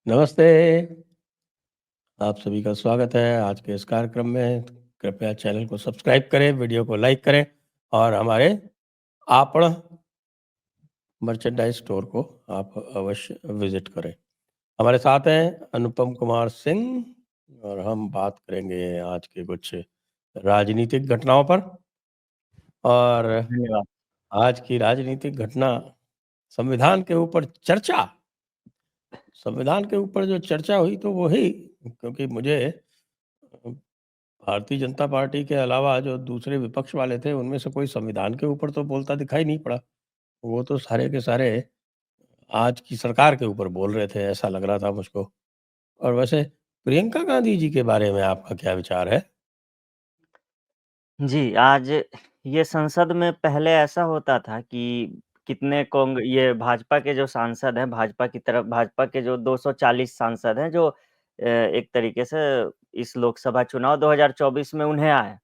नमस्ते, आप सभी का स्वागत है आज के इस कार्यक्रम में। कृपया चैनल को सब्सक्राइब करें, वीडियो को लाइक करें और हमारे आपण मर्चेंडाइज स्टोर को आप अवश्य विजिट करें। हमारे साथ हैं अनुपम कुमार सिंह और हम बात करेंगे आज के कुछ राजनीतिक घटनाओं पर। और धन्यवाद। आज की राजनीतिक घटना संविधान के ऊपर चर्चा। संविधान के ऊपर जो चर्चा हुई तो वही, क्योंकि मुझे भारतीय जनता पार्टी के अलावा जो दूसरे विपक्ष वाले थे उनमें से कोई संविधान के ऊपर तो बोलता दिखाई नहीं पड़ा। वो तो सारे के सारे आज की सरकार के ऊपर बोल रहे थे, ऐसा लग रहा था मुझको। और वैसे प्रियंका गांधी जी के बारे में आपका क्या विचार है? जी, आज ये संसद में पहले ऐसा होता था कि कितने ये भाजपा के जो सांसद हैं, भाजपा के जो 240 सांसद हैं, जो एक तरीके से इस लोकसभा चुनाव 2024 में उन्हें आए।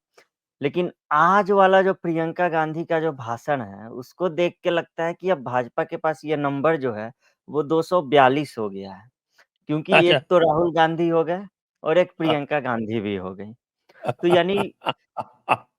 लेकिन आज वाला जो प्रियंका गांधी का जो भाषण है, उसको देख के लगता है कि अब भाजपा के पास ये नंबर जो है, वो 242 हो गया है। क्योंकि अच्छा। एक तो राहुल गांधी हो गए और एक प्रियंका गांधी भी हो गई। तो यानी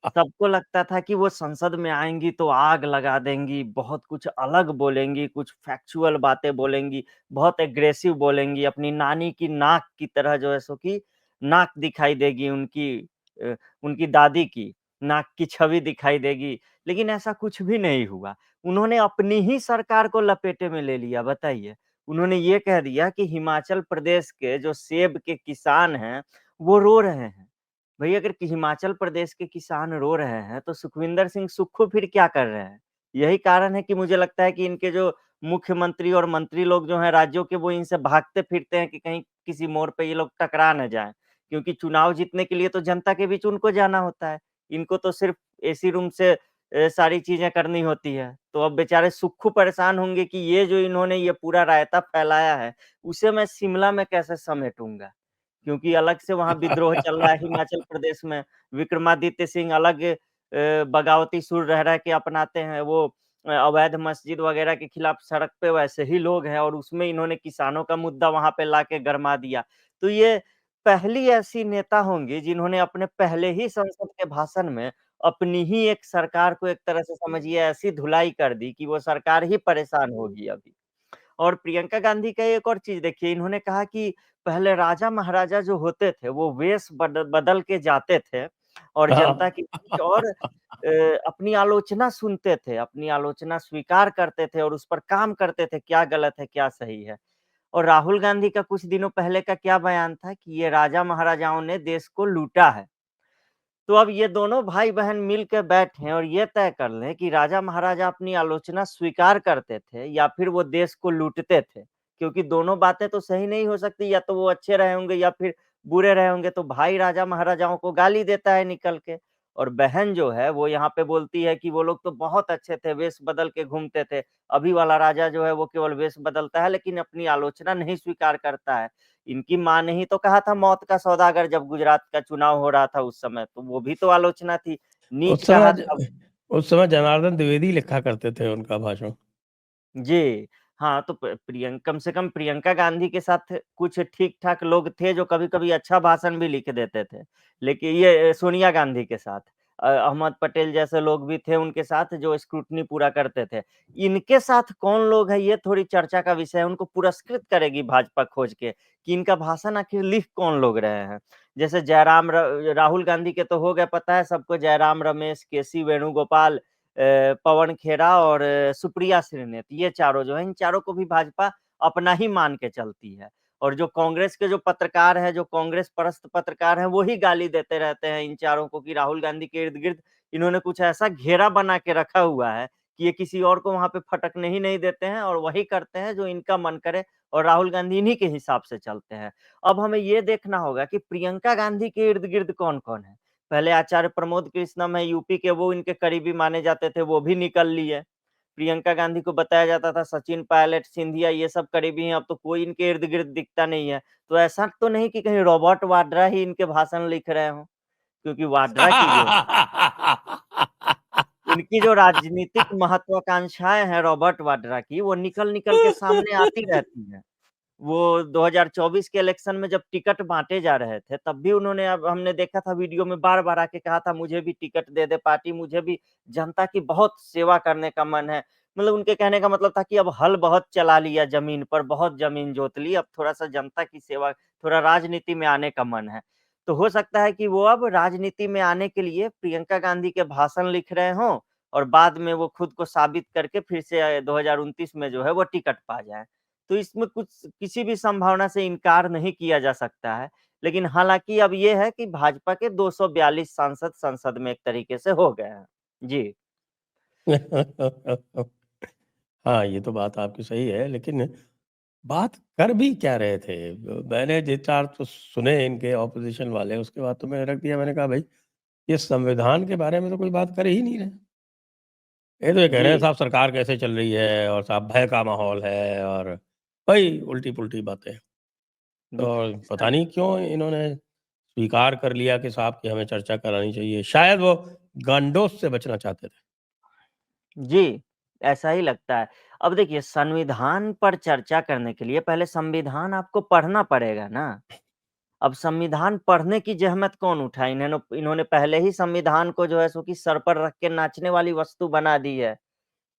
सबको लगता था कि वो संसद में आएँगी तो आग लगा देंगी, बहुत कुछ अलग बोलेंगी, कुछ फैक्चुअल बातें बोलेंगी, बहुत एग्रेसिव बोलेंगी, अपनी नानी की नाक की तरह जो है सो कि नाक दिखाई देगी उनकी दादी की नाक की छवि दिखाई देगी, लेकिन ऐसा कुछ भी नहीं हुआ। उन्होंने अपनी ही सरकार को लपेटे में ले लिया, बताइए। उन्होंने ये कह दिया कि हिमाचल प्रदेश के जो सेब के किसान हैं, वो रो रहे हैं। भई अगर कि हिमाचल प्रदेश के किसान रो रहे हैं, तो सुखविंदर सिंह सुक्खू फिर क्या कर रहे हैं? यही कारण है कि मुझे लगता है कि इनके जो मुख्यमंत्री और मंत्री लोग जो हैं राज्यों के, वो इनसे भागते फिरते हैं कि कहीं किसी मोड़ पे ये लोग टकरा ना जाएँ। क्योंकि चुनाव जीतने के लिए तो जनता के बीच उनको जाना होता है। इनको तो सिर्फ़ एसी रूम से सारी चीज़ें करनी होती है। तो अब बेचारे सुक्खू परेशान होंगे कि ये जो इन्होंने ये पूरा रायता फैलाया है, उसे मैं शिमला में कैसे समेटूँगा? क्योंकि अलग से वहाँ विद्रोह चल रहा है हिमाचल प्रदेश में। विक्रमादित्य सिंह अलग बगावती सुर रह-रह के अपनाते हैं। वो अवैध मस्जिद वगैरह के खिलाफ सड़क पे वैसे ही लोग हैं और उसमें इन्होंने किसानों का मुद्दा वहाँ पे लाके गरमा दिया। तो ये पहली ऐसी नेता होंगी जिन्होंने अपने पहले ही संसद के भाषण में अपनी ही एक सरकार को एक तरह से समझिए ऐसी धुलाई कर दी कि वो सरकार ही परेशान होगी अभी। और प्रियंका गांधी का एक और चीज़ देखिए, इन्होंने कहा कि पहले राजा-महाराजा जो होते थे, वो वेश बदल के जाते थे और जनता के बीच और अपनी आलोचना सुनते थे, अपनी आलोचना स्वीकार करते थे और उस पर काम करते थे, क्या गलत है, क्या सही है। और राहुल गांधी का कुछ दिनों पहले का क्या बयान था कि ये राजा-महाराजाओं ने देश को लूटा है। तो अब ये दोनों भाई-बहन मिल के बैठें और ये तय कर लें कि राजा-महाराजा अपनी आलोचना स्वीकार करते थे या फिर वो देश को लूटते थे। क्योंकि दोनों बातें तो सही नहीं हो सकती, या तो वो अच्छे रहे होंगे या फिर बुरे रहे होंगे, तो भाई राजा-महाराजाओं को गाली देता है निकल के। और बहन जो है वो यहाँ पे बोलती है कि वो लोग तो बहुत अच्छे थे, वेश बदल के घूमते थे। अभी वाला राजा जो है वो केवल वेश बदलता है लेकिन अपनी आलोचना नहीं स्वीकार करता है। इनकी माँ ने ही तो कहा था मौत का सौदागर, जब गुजरात का चुनाव हो रहा था उस समय, तो वो भी तो आलोचना थी। नीच उस कहा समय था। उस समय जनार्दन द्विवेदी लिखा करते थे उनका भाषण। जी। हाँ, तो कम से कम प्रियंका गांधी के साथ कुछ ठीक-ठाक लोग थे जो कभी-कभी अच्छा भाषण भी लिख देते थे। लेकिन ये सोनिया गांधी के साथ अहमद पटेल जैसे लोग भी थे उनके साथ जो स्क्रूटनी पूरा करते थे। इनके साथ कौन लोग हैं ये थोड़ी चर्चा का विषय है। उनको पुरस्कृत करेगी भाजपा खोज के कि इनका भाषण आखिर लिख कौन लोग रहे हैं। जैसे राहुल गांधी के तो हो गए पता है सबको, जयराम रमेश, केसी वेणुगोपाल, पवन खेरा और सुप्रिया श्रीनेत, ये चारों जो हैं, इन चारों को भी भाजपा अपना ही मान के चलती है। और जो कांग्रेस के जो पत्रकार हैं, जो कांग्रेस परस्त पत्रकार हैं, वो ही गाली देते रहते हैं इन चारों को कि राहुल गांधी के इर्द-गिर्द इन्होंने कुछ ऐसा घेरा बना के रखा हुआ है कि ये किसी और को वहाँ पे फटकने ही नहीं देते हैं और वही करते हैं जो इनका मन करे, और राहुल गांधी इन्हीं के हिसाब से चलते हैं। अब हमें ये देखना होगा कि प्रियंका गांधी के इर्द-गिर्द कौन-कौन है। पहले आचार्य प्रमोद कृष्णम है यूपी के, वो इनके करीबी माने जाते थे, वो भी निकल लिए। प्रियंका गांधी को बताया जाता था सचिन पायलट, सिंधिया ये सब करीबी हैं, अब तो कोई इनके इर्द-गिर्द दिखता नहीं है। तो ऐसा तो नहीं कि कहीं रॉबर्ट वाड्रा ही इनके भाषण लिख रहे हों, क्योंकि वाड्रा की जो है, उनकी जो राजनीतिक महत्वाकांक्षाएँ हैं रॉबर्ट वाड्रा की, वो निकल-निकल के सामने आती रहती हैं। वो 2024 के इलेक्शन में जब टिकट बाँटे जा रहे थे, तब भी उन्होंने अब हमने देखा था वीडियो में बार-बार आके कहा था मुझे भी टिकट दे दे पार्टी, मुझे भी जनता की बहुत सेवा करने का मन है। मतलब उनके कहने का मतलब था कि अब हल बहुत चला लिया ज़मीन पर, बहुत ज़मीन जोत ली, अब थोड़ा-सा जनता की सेवा, थोड़ा राजनीति में आने का मन है। तो हो सकता है कि वो अब राजनीति में आने के लिए प्रियंका गांधी के भाषण लिख रहे हों और बाद में वो खुद को साबित करके फिर से 2029 में जो है वो टिकट पा जाएँ। तो इसमें कुछ किसी भी संभावना से इनकार नहीं किया जा सकता है। लेकिन हालाँकि अब ये है कि भाजपा के 242 सांसद संसद में एक तरीके से हो गए हैं। जी। हाँ, ये तो बात आपकी सही है, लेकिन बात कर भी क्या रहे थे? मैंने 2-4 तो सुने इनके ऑपोज़िशन वाले, उसके बाद तो मैंने रख दिया। मैंने कहा भई, ये संविधान के बारे में तो कोई बात कर ही नहीं रहे। ये तो ये कह रहे हैं जी, साहब सरकार कैसे चल रही है और साहब भय का माहौल है और वही उल्टी-पुल्टी बातें। जी। और पता स नहीं क्यों इन्होंने स्वीकार कर लिया कि साहब कि हमें चर्चा करानी चाहिए। शायद वो गंडोस से बचना चाहते थे। जी, ऐसा ही लगता है। अब देखिए संविधान पर चर्चा करने के लिए पहले संविधान आपको पढ़ना पड़ेगा ना। अब संविधान पढ़ने की ज़हमत कौन उठाए? इन्होंने पहले ही संविधान को जो है सो कि सर पर रख के नाचने वाली वस्तु बना दी है।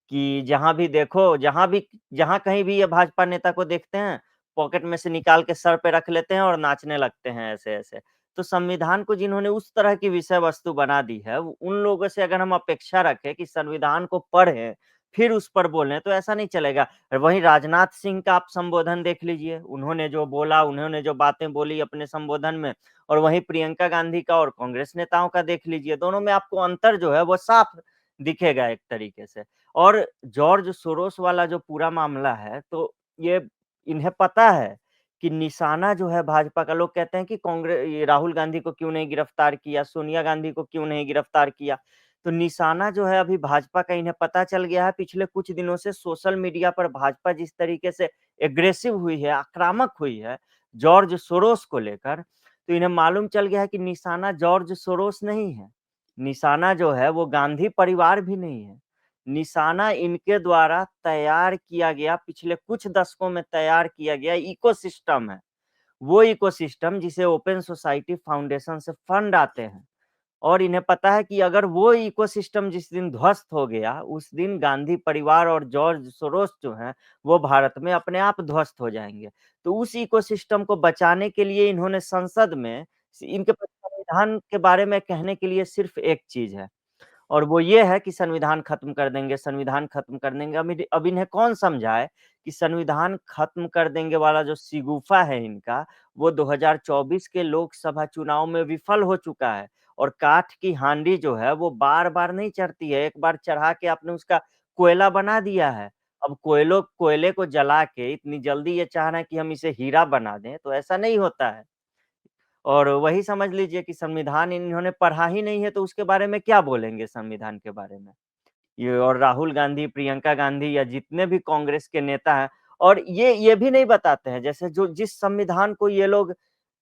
कि जहाँ भी देखो, जहाँ कहीं भी ये भाजपा नेता को देखते हैं, पॉकेट में से निकाल के सर पे रख लेते हैं और नाचने लगते हैं ऐसे-ऐसे। तो संविधान को जिन्होंने उस तरह की विषय वस्तु बना दी है, उन लोगों से अगर हम अपेक्षा रखें कि संविधान को पढ़ें, फिर उस पर बोलें, तो ऐसा नहीं चलेगा। वहीं राजनाथ सिंह का आप संबोधन देख लीजिए, उन्होंने जो बोला, उन्होंने जो बातें बोली अपने संबोधन में और वहीं प्रियंका गांधी का और कांग्रेस नेताओं का देख लीजिए, दोनों में आपको अंतर जो है वो साफ दिखेगा एक तरीके से। और जॉर्ज सोरोस वाला जो पूरा मामला है, तो ये इन्हें पता है कि निशाना जो है भाजपा का, लोग कहते हैं कि ये राहुल गांधी को क्यों नहीं गिरफ्तार किया, सोनिया गांधी को क्यों नहीं गिरफ्तार किया। तो निशाना जो है अभी भाजपा का इन्हें पता चल गया है, पिछले कुछ दिनों से सोशल मीडिया पर भाजपा जिस तरीके से एग्रेसिव हुई है, आक्रामक हुई है, जॉर्ज सोरोस को लेकर, तो इन्हें मालूम चल गया है कि निशाना जॉर्ज सोरोस नहीं है। निशाना जो है वो गांधी परिवार भी नहीं है। निशाना इनके द्वारा तैयार किया गया, पिछले कुछ दशकों में तैयार किया गया इकोसिस्टम है। वो इकोसिस्टम जिसे ओपन सोसाइटी फाउंडेशन से फंड आते हैं और इन्हें पता है कि अगर वो इकोसिस्टम जिस दिन ध्वस्त हो गया, उस दिन गांधी परिवार और जॉर्ज सोरोस जो हैं, वो भारत में अपने आप ध्वस्त हो जाएँगे। तो उस इकोसिस्टम को बचाने के लिए इन्होंने संसद में इनके पास संविधान के बारे में कहने के लिए सिर्फ़ एक चीज़ है और वो ये है कि संविधान खत्म कर देंगे, संविधान खत्म कर देंगे। अब इन्हें कौन समझाए कि संविधान खत्म कर देंगे वाला जो शिगूफा है इनका, वो 2024 के लोकसभा चुनाव में विफल हो चुका है और काठ की हांडी जो है वो बार-बार नहीं चढ़ती है, एक बार चढ़ा के आपने उसका कोयला बना दिया है। अब कोयले को जला के इतनी जल्दी ये चाह रहे हैं कि हम इसे हीरा बना दें, तो ऐसा नहीं होता है। और वही समझ लीजिए कि संविधान इन्होंने पढ़ा ही नहीं है, तो उसके बारे में क्या बोलेंगे संविधान के बारे में? ये और राहुल गांधी, प्रियंका गांधी या जितने भी कांग्रेस के नेता हैं और ये भी नहीं बताते हैं, जैसे जो जिस संविधान को ये लोग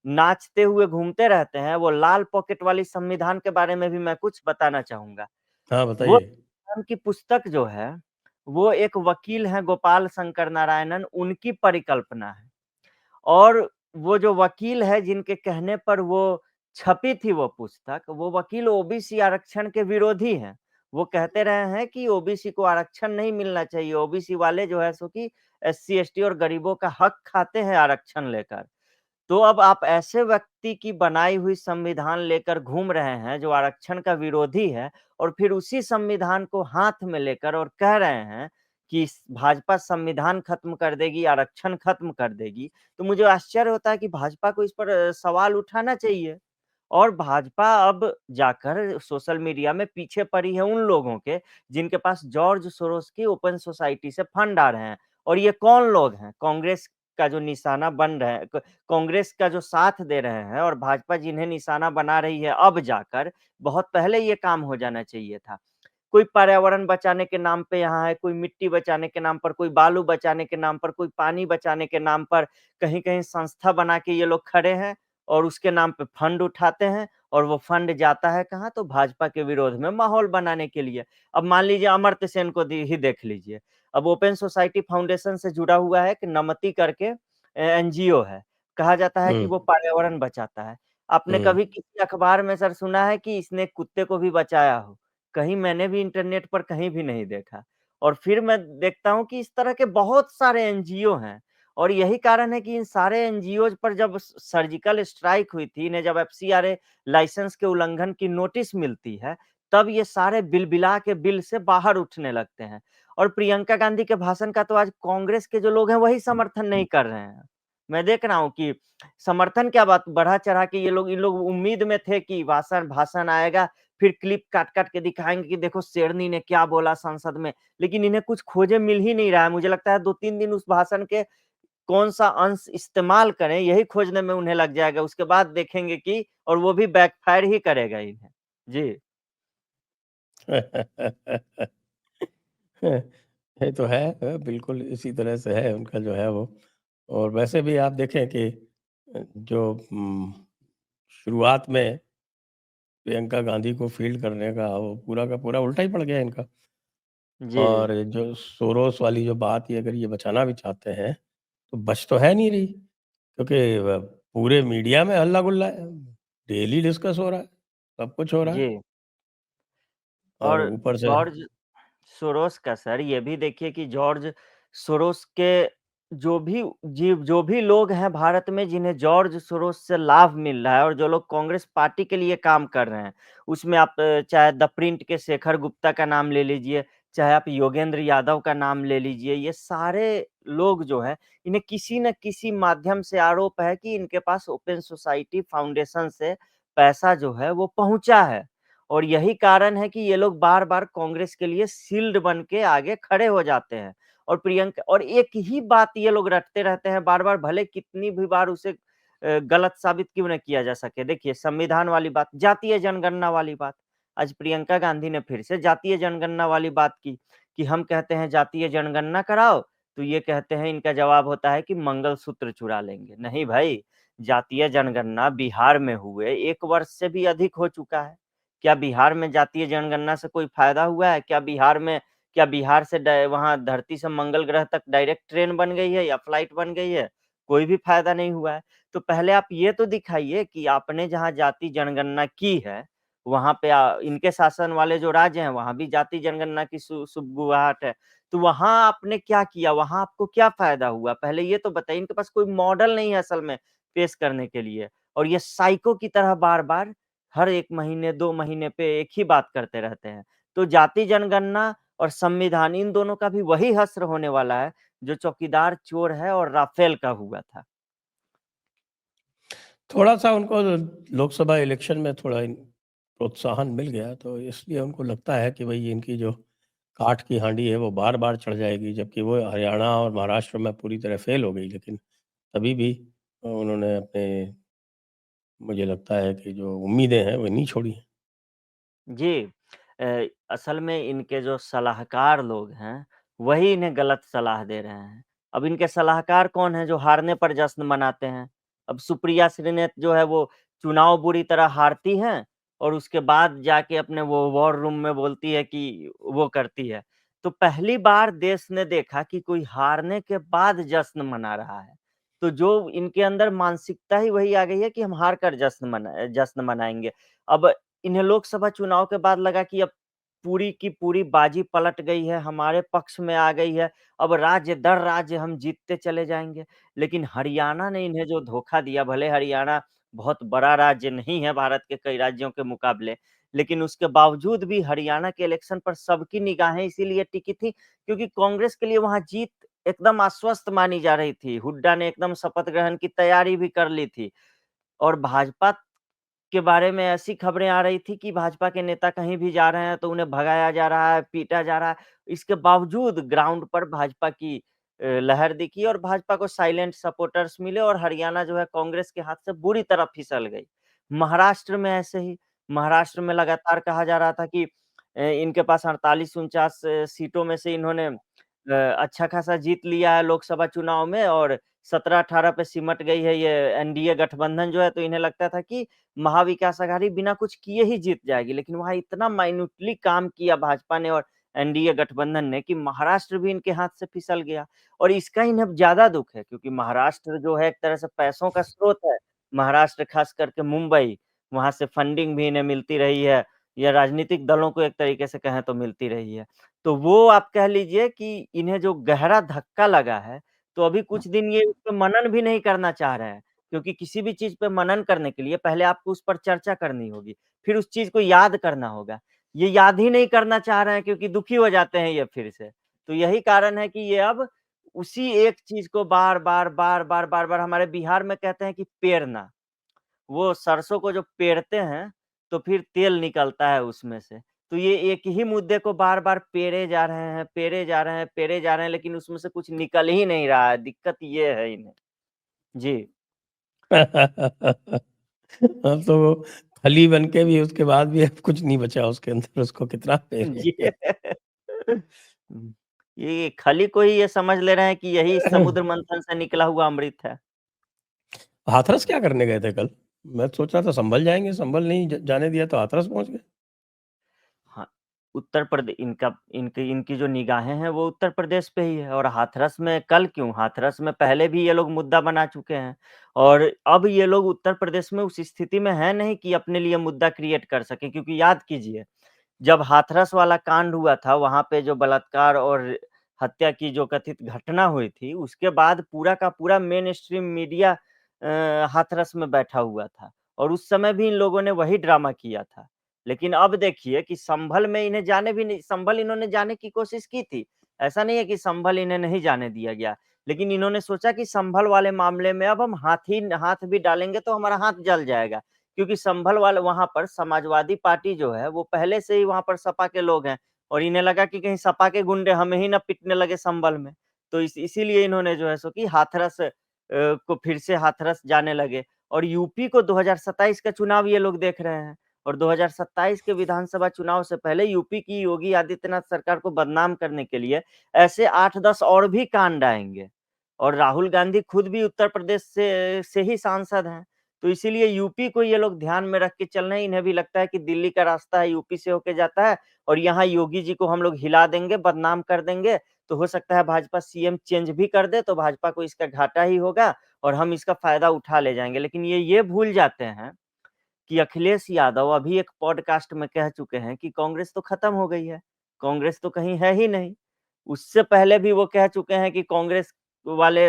नाचते हुए घूमते रहते हैं, वो लाल पॉकेट वाली संविधान के बारे में भी मैं कुछ बताना चाहूँगा। हाँ, वो बताइए। संविधान की पुस्तक जो है, वो एक वकील हैं गोपाल शंकर नारायणन, उनकी परिकल्पना है। और वो जो वकील है जिनके कहने पर वो छपी थी वो पुस्तक, वो वकील ओबीसी आरक्षण के विरोधी हैं। वो कहते रहे हैं कि ओबीसी को आरक्षण नहीं मिलना चाहिए, ओबीसी वाले जो है सो कि एससी, एसटी और गरीबों का हक खाते हैं आरक्षण लेकर। तो अब आप ऐसे व्यक्ति की बनाई हुई संविधान लेकर घूम रहे हैं जो आरक्षण का विरोधी है और फिर उसी संविधान को हाथ में लेकर और कह रहे हैं कि भाजपा संविधान खत्म कर देगी, आरक्षण खत्म कर देगी। तो मुझे आश्चर्य होता है कि भाजपा को इस पर सवाल उठाना चाहिए। और भाजपा अब जाकर सोशल मीडिया में पीछे पड़ी है उन लोगों के जिनके पास जॉर्ज सोरोस की ओपन सोसाइटी से फंड आ रहे हैं। और ये कौन लोग हैं? कांग्रेस का जो निशाना बन रहे हैं, कांग्रेस का जो साथ दे रहे हैं और भाजपा जिन्हें निशाना बना रही है अब जाकर, बहुत पहले ये काम हो जाना चाहिए था। कोई पर्यावरण बचाने के नाम पे यहाँ है, कोई मिट्टी बचाने के नाम पर, कोई बालू बचाने के नाम पर, कोई पानी बचाने के नाम पर, कहीं-कहीं संस्था बना के ये लोग खड़े हैं और उसके नाम पे फंड उठाते हैं और वो फंड जाता है कहाँ? तो भाजपा के विरोध में माहौल बनाने के लिए। अब मान लीजिए अमर्त्य सेन को ही देख लीजिए। अब ओपन सोसाइटी फाउंडेशन से जुड़ा हुआ है कि नमती करके एनजीओ है। कहा जाता है कि हुँ, वो पर्यावरण बचाता है। आपने हुँ। कभी किसी अखबार में सर सुना है कि इसने कुत्ते को भी बचाया हो? कहीं मैंने भी इंटरनेट पर कहीं भी नहीं देखा। और फिर मैं देखता हूँ कि इस तरह के बहुत सारे एनजीओ हैं और यही कारण है कि इन सारे एनजीओज़ पर जब सर्जिकल स्ट्राइक हुई थी, इन्हें जब एफसीआरए लाइसेंस के उल्लंघन की नोटिस मिलती है, तब ये सारे बिल-बिला के बिल से बाहर उठने लगते हैं। और प्रियंका गांधी के भाषण का तो आज कांग्रेस के जो लोग हैं वही समर्थन नहीं कर रहे हैं। मैं देख रहा हूँ कि समर्थन क्या बात बढ़ा-चढ़ा के ये लोग इन लोग उम्मीद में थे कि भाषण भाषण आएगा, फिर क्लिप काट-काट के दिखाएँगे कि देखो शेरनी ने क्या बोला संसद में, लेकिन इन्हें कुछ खोजे मिल ही नहीं रहा है। मुझे लगता है 2-3 दिन उस भाषण के कौन-सा अंश इस्तेमाल करें, यही खोजने में उन्हें लग जाएगा। उसके बाद देखेंगे कि और वो भी बैकफायर ही करेगा इन्हें। जी। ये तो है बिल्कुल इसी तरह से है उनका जो है वो। और वैसे भी आप देखें कि जो शुरुआत में प्रियंका गांधी को फ़ील्ड करने का वो पूरा का पूरा उल्टा ही पड़ गया इनका। जी। और जो सोरोस वाली जो बात ये अगर ये बचाना भी चाहते हैं, तो बच तो है नहीं रही क्योंकि पूरे मीडिया में हल्ला-गुल्ला है, डेली डिस्कस हो रहा है, सब कुछ हो रहा है जी। और और ऊपर से जॉर्ज सोरोस का सर ये भी देखिए कि जॉर्ज सोरोस के जो भी लोग हैं भारत में जिन्हें जॉर्ज सोरोस से लाभ मिल रहा है और जो लोग कांग्रेस पार्टी के लिए काम कर रहे हैं, उसमें आप चाहे द प्रिंट के शेखर गुप्ता का नाम ले लीजिए, चाहे आप योगेंद्र यादव का नाम ले लीजिए, ये सारे लोग जो हैं, इन्हें किसी न किसी माध्यम से आरोप है कि इनके पास ओपन सोसाइटी फाउंडेशन से पैसा जो है वो पहुँचा है। और यही कारण है कि ये लोग बार-बार कांग्रेस के लिए शील्ड बन के आगे खड़े हो जाते हैं। और प्रियंका और एक ही बात ये लोग रटते रहते हैं बार-बार भले कितनी भी बार उसे गलत साबित क्यों ना किया जा सके। देखिए संविधान वाली बात, जातीय जनगणना वाली बात, आज प्रियंका गांधी ने फिर से जातीय जनगणना वाली बात की, कि हम कहते हैं जातीय जनगणना कराओ, तो ये कहते हैं इनका जवाब होता है कि मंगलसूत्र चुरा लेंगे। नहीं भाई, जातीय जनगणना बिहार में हुए 1 वर्ष से भी अधिक हो चुका है। क्या बिहार में जातीय जनगणना से कोई फ़ायदा हुआ है? क्या बिहार से डाय वहाँ धरती से मंगल ग्रह तक डायरेक्ट ट्रेन बन गई है या फ्लाइट बन गई है? कोई भी फ़ायदा नहीं हुआ है। तो पहले आप ये तो दिखाइए कि आपने जहाँ जाति जनगणना की है, वहाँ पे इनके शासन वाले जो राज्य हैं, वहाँ भी जाति जनगणना की सुगबुगाहट है। तो वहाँ आपने क्या किया? वहाँ आपको क्या फ़ायदा हुआ? पहले ये तो बताइए, इनके पास कोई मॉडल नहीं है असल में पेश करने के लिए और ये साइको की तरह बार-बार हर 1 महीने, 2 महीने पे एक ही बात करते रहते हैं। तो जाति जनगणना और संविधान इन दोनों का भी वही हश्र होने वाला है, जो चौकीदार चोर है और राफेल का हुआ था। थोड़ा-सा उनको लोकसभा इलेक्शन में थोड़ा इन प्रोत्साहन मिल गया, तो इसलिए उनको लगता है कि भई इनकी जो काठ की हांडी है, वो बार-बार चढ़ जाएगी, जबकि वो हरियाणा और महाराष्ट्र में पूरी तरह फ़ेल हो गई। लेकिन तभी भी उन्होंने अपने मुझे लगता है कि जो उम्मीदें हैं, वो नहीं छोड़ी। जी। असल में इनके जो सलाहकार लोग हैं, वही इन्हें गलत सलाह दे रहे हैं। अब इनके सलाहकार कौन हैं जो हारने पर जश्न मनाते हैं? अब सुप्रिया श्रीनेत जो है वो चुनाव बुरी तरह हारती हैं और उसके बाद जाके अपने वो वॉर रूम में बोलती है कि वो करती है। तो पहली बार देश ने देखा कि कोई हारने के बाद जश्न मना रहा है। तो जो इनके अंदर मानसिकता ही वही आ गई है कि हम हार कर जश्न मनाएँगे। अब इन्हें लोकसभा चुनाव के बाद लगा कि अब पूरी की पूरी बाजी पलट गई है, हमारे पक्ष में आ गई है, अब राज्य दर राज्य हम जीतते चले जाएँगे। लेकिन हरियाणा ने इन्हें जो धोखा दिया, भले हरियाणा बहुत बड़ा राज्य नहीं है भारत के कई राज्यों के मुकाबले, लेकिन उसके बावजूद भी हरियाणा के इलेक्शन पर सबकी निगाहें इसीलिए टिकी थी क्योंकि कांग्रेस के लिए वहाँ जीत एकदम आश्वस्त मानी जा रही थी। हुड्डा ने एकदम शपथ ग्रहण की तैयारी भी कर ली थी और भाजपा के बारे में ऐसी खबरें आ रही थी कि भाजपा के नेता कहीं भी जा रहे हैं तो उन्हें भगाया जा रहा है, पीटा जा रहा है। इसके बावजूद ग्राउंड पर भाजपा की लहर दिखी और भाजपा को साइलेंट सपोर्टर्स मिले और हरियाणा जो है कांग्रेस के हाथ से बुरी तरह फिसल गई। महाराष्ट्र में ऐसे ही, महाराष्ट्र में लगातार कहा जा रहा था कि इनके पास 48-49 सीटों में से इन्होंने अच्छा खासा जीत लिया है लोकसभा चुनाव में और 17-18 पे सिमट गई है ये एनडीए गठबंधन जो है, तो इन्हें लगता था कि महाविकास आघाड़ी बिना कुछ किए ही जीत जाएगी, लेकिन वहाँ इतना माइन्यूटली काम किया भाजपा ने और एनडीए गठबंधन ने कि महाराष्ट्र भी इनके हाथ से फिसल गया और इसका इन्हें ज़्यादा दुःख है क्योंकि महाराष्ट्र जो है एक तरह से पैसों का स्रोत है। महाराष्ट्र खास करके मुंबई, वहाँ से फंडिंग भी इन्हें मिलती रही है या राजनीतिक दलों को एक तरीके से कहें तो मिलती रही है। तो वो आप कह लीजिए कि इन्हें जो गहरा धक्का लगा है, तो अभी कुछ दिन ये उस पे मनन भी नहीं करना चाह रहे हैं, क्योंकि किसी भी चीज़ पे मनन करने के लिए पहले आपको उस पर चर्चा करनी होगी, फिर उस चीज़ को याद करना होगा। ये याद ही नहीं करना चाह रहे हैं क्योंकि दुखी हो जाते हैं ये फिर से। तो यही कारण है कि ये अब उसी एक चीज़ को बार-बार, बार-बार, बार-बार हमारे बिहार में कहते हैं कि पेरना। वो सरसों को जो पेरते हैं, तो फिर तेल निकलता है उसमें से। तो ये एक ही मुद्दे को बार-बार पेरे जा रहे हैं, पेरे जा रहे हैं, पेरे जा रहे हैं, लेकिन उसमें से कुछ निकल ही नहीं रहा है, दिक्कत ये है इन्हें। जी। अब तो वो खली बन के भी उसके बाद भी अब कुछ नहीं बचा उसके अंदर, उसको कितना जी। फेरेंगे। ये खली को ही ये समझ ले रहे हैं कि यही समुद्र मंथन से निकला हुआ अमृत है। हाथरस क्या करने गए थे कल? मैं सोच रहा था संभल जाएँगे, संभल नहीं जाने दिया तो हाथरस पहुँच गए। हाँ, उत्तर प्रदे इनका इनकी इनकी जो निगाहें हैं वो उत्तर प्रदेश पे ही है और हाथरस में कल क्यों? हाथरस में पहले भी ये लोग मुद्दा बना चुके हैं और अब ये लोग उत्तर प्रदेश में उस स्थिति में हैं नहीं कि अपने लिए मुद्दा क्रिएट कर सकें क्योंकि याद कीजिए, जब हाथरस वाला कांड हुआ था, वहाँ पे जो बलात्कार और हत्या की जो कथित घटना हुई थी, उसके बाद पूरा का पूरा मेन स्ट्रीम मीडिया हाथरस में बैठा हुआ था और उस समय भी इन लोगों ने वही ड्रामा किया था। लेकिन अब देखिए कि संभल में इन्हें जाने भी नहीं संभल इन्होंने जाने की कोशिश की थी। ऐसा नहीं है कि संभल इन्हें नहीं जाने दिया गया, लेकिन इन्होंने सोचा कि संभल वाले मामले में अब हम हाथ भी डालेंगे तो हमारा हाथ जल जाएगा। क्योंकि संभल वाले वहाँ पर समाजवादी पार्टी जो है, वो पहले से ही वहाँ पर सपा के लोग हैं और इन्हें लगा कि कहीं सपा के गुंडे हमें ही ना पीटने लगे संभल में। तो इसीलिए इन्होंने जो है सो कि हाथरस को फिर से हाथरस जाने लगे और यूपी को 2027 का चुनाव ये लोग देख रहे हैं और 2027 के विधानसभा चुनाव से पहले यूपी की योगी आदित्यनाथ सरकार को बदनाम करने के लिए ऐसे 8-10 और भी कांड आएँगे और राहुल गांधी खुद भी उत्तर प्रदेश से ही सांसद हैं। तो इसीलिए यूपी को ये लोग ध्यान में रख के चल रहे हैं, इन्हें भी लगता है कि दिल्ली का रास्ता है यूपी से होके जाता है और यहाँ योगी जी को हम लोग हिला देंगे, बदनाम कर देंगे, तो हो सकता है भाजपा सीएम चेंज भी कर दे, तो भाजपा को इसका घाटा ही होगा और हम इसका फ़ायदा उठा ले जाएँगे। लेकिन ये भूल जाते हैं कि अखिलेश यादव अभी एक पॉडकास्ट में कह चुके हैं कि कांग्रेस तो खत्म हो गई है, कांग्रेस तो कहीं है ही नहीं। उससे पहले भी वो कह चुके हैं कि कांग्रेस वाले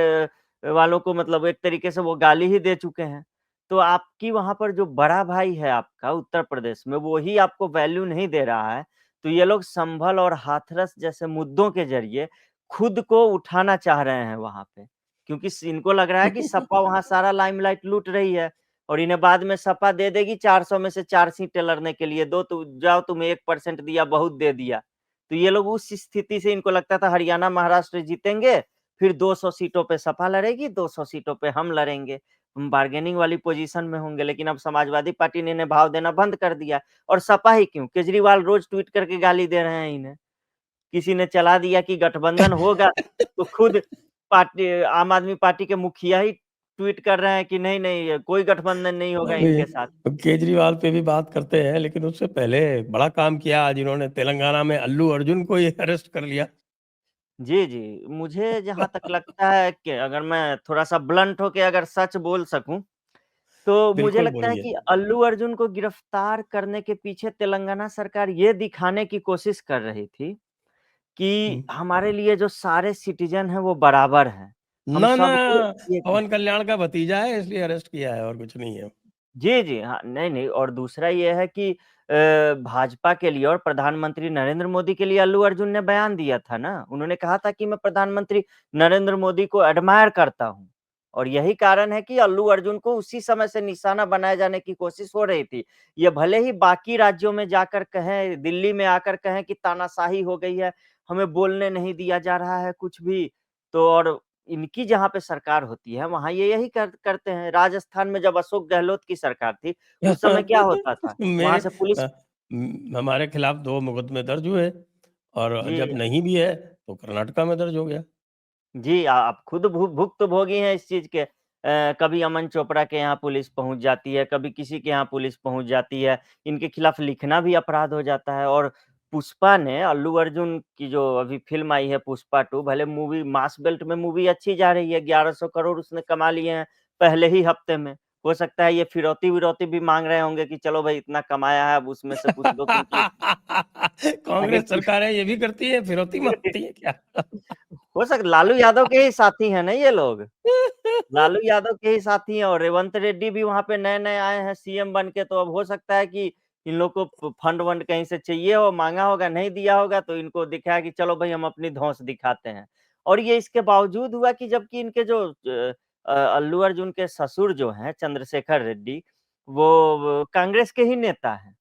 वालों को मतलब एक तरीके से वो गाली ही दे चुके हैं। तो आपकी वहाँ पर जो बड़ा भाई है आपका उत्तर प्रदेश में, वो ही आपको वैल्यू नहीं दे रहा है, तो ये लोग संभल और हाथरस जैसे मुद्दों के ज़रिए खुद को उठाना चाह रहे हैं वहाँ पे। क्योंकि इनको लग रहा है कि सपा वहाँ सारा लाइमलाइट लूट रही है। और इन्हें बाद में सपा दे देगी 400 में से 4 सीटें लड़ने के लिए, दो तो जाओ तुम्हें 1% दिया, बहुत दे दिया। तो ये लोग उस स्थिति से इनको लगता था हरियाणा, महाराष्ट्र जीतेंगे, फिर 200 सीटों पे सपा लड़ेगी, 200 सीटों पे हम लड़ेंगे। हम बार्गेनिंग वाली पोज़ीशन में होंगे, लेकिन अब समाजवादी पार्टी ने इन्हें भाव देना बंद कर दिया और सपा ही क्यों, केजरीवाल रोज़ ट्वीट करके गाली दे रहे हैं इन्हें। किसी ने चला दिया कि गठबंधन होगा, तो खुद पार्टी आम आदमी पार्टी के मुखिया ही ट्वीट कर रहे हैं कि नहीं, कोई गठबंधन नहीं होगा अभी इनके साथ। केजरीवाल पे भी बात करते हैं, लेकिन उससे पहले बड़ा काम किया आज इन्होंने, तेलंगाना में अल्लू अर्जुन को ही अरेस्ट कर लिया। जी, जी। मुझे जहाँ तक लगता है कि अगर मैं थोड़ा-सा ब्लंट होके अगर सच बोल सकूँ, तो मुझे बिल्कुल लगता है बोलिए। कि अल्लू अर्जुन को गिरफ्तार करने के पीछे तेलंगाना सरकार ये दिखाने की कोशिश कर रही थी हुँ। कि हमारे लिए जो सारे सिटीज़न हैं वो बराबर हैं। हम ना, ना, सबको एक पवन कल्याण का भतीजा है इसलिए अरेस्ट किया है और कुछ नहीं है। जी, जी। हाँ, नहीं और दूसरा ये है कि भाजपा के लिए और प्रधानमंत्री नरेंद्र मोदी के लिए अल्लू अर्जुन ने बयान दिया था ना। उन्होंने कहा था कि मैं प्रधानमंत्री नरेंद्र मोदी को एडमायर करता हूँ और यही कारण है कि अल्लू अर्जुन को उसी समय से निशाना बनाए जाने की कोशिश हो रही थी। ये भले ही बाकी राज्यों में जाकर कहें, दिल्ली में आकर कहें कि तानाशाही हो गई है, हमें बोलने नहीं दिया जा रहा है कुछ भी, तो और इनकी जहाँ पे सरकार होती है, वहाँ ये यही करते हैं। राजस्थान में जब अशोक गहलोत की सरकार थी, उस समय क्या होता था? वहाँ मेरे से पुलिस हमारे खिलाफ 2 मुकदमे दर्ज हुए और जी, जब नहीं भी है तो कर्नाटका में दर्ज हो गया। जी आप खुद भुक्तभोगी हैं इस चीज़ के। कभी अमन चोपड़ा के यहाँ पुलिस पहुँच जाती है, कभी किसी के यहाँ पुलिस पहुँच जाती है। इनके खिलाफ लिखना भी अपराध हो जाता है और पुष्पा ने अल्लू अर्जुन की जो अभी फ़िल्म आई है पुष्पा 2 भले मूवी मास बेल्ट में मूवी अच्छी जा रही है, 1100 करोड़ उसने कमा लिए हैं पहले ही हफ्ते में। हो सकता है ये फिरौती-विरौती भी माँग रहे होंगे कि चलो भाई इतना कमाया है अब उसमें से कुछ दो क्योंकि आगे कांग्रेस कुछ सरकार है, ये भी करती है, फिरौती माँगती है क्या? हो सक लालू यादव के ही साथी हैं ना ये लोग। लालू यादव के ही साथी हैं और रेवंत रेड्डी भी वहाँ पे नए-नए आए हैं सीएम बन के, तो अब हो सकता है कि इन लोग को फंड-वंड कहीं से चाहिए हो, माँगा होगा, नहीं दिया होगा तो इनको दिखा है कि चलो भई हम अपनी धौंस दिखाते हैं। और ये इसके बावजूद हुआ कि जबकि इनके जो अल्लू अर्जुन के ससुर जो हैं चंद्रशेखर रेड्डी, वो कांग्रेस के ही नेता हैं।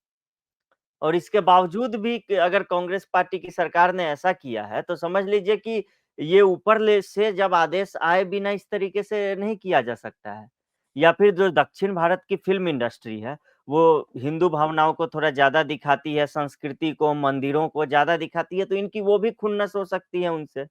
और इसके बावजूद भी क अगर कांग्रेस पार्टी की सरकार ने ऐसा किया है, तो समझ लीजिए कि ये ऊपर ले से जब आदेश आए बिना इस तरीके से नहीं किया जा सकता है। या फिर जो दक्षिण भारत की फ़िल्म इंडस्ट्री है, वो हिंदू भावनाओं को थोड़ा ज़्यादा दिखाती है, संस्कृति को, मंदिरों को ज़्यादा दिखाती है, तो इनकी वो भी खुन्नस हो सकती है उनसे।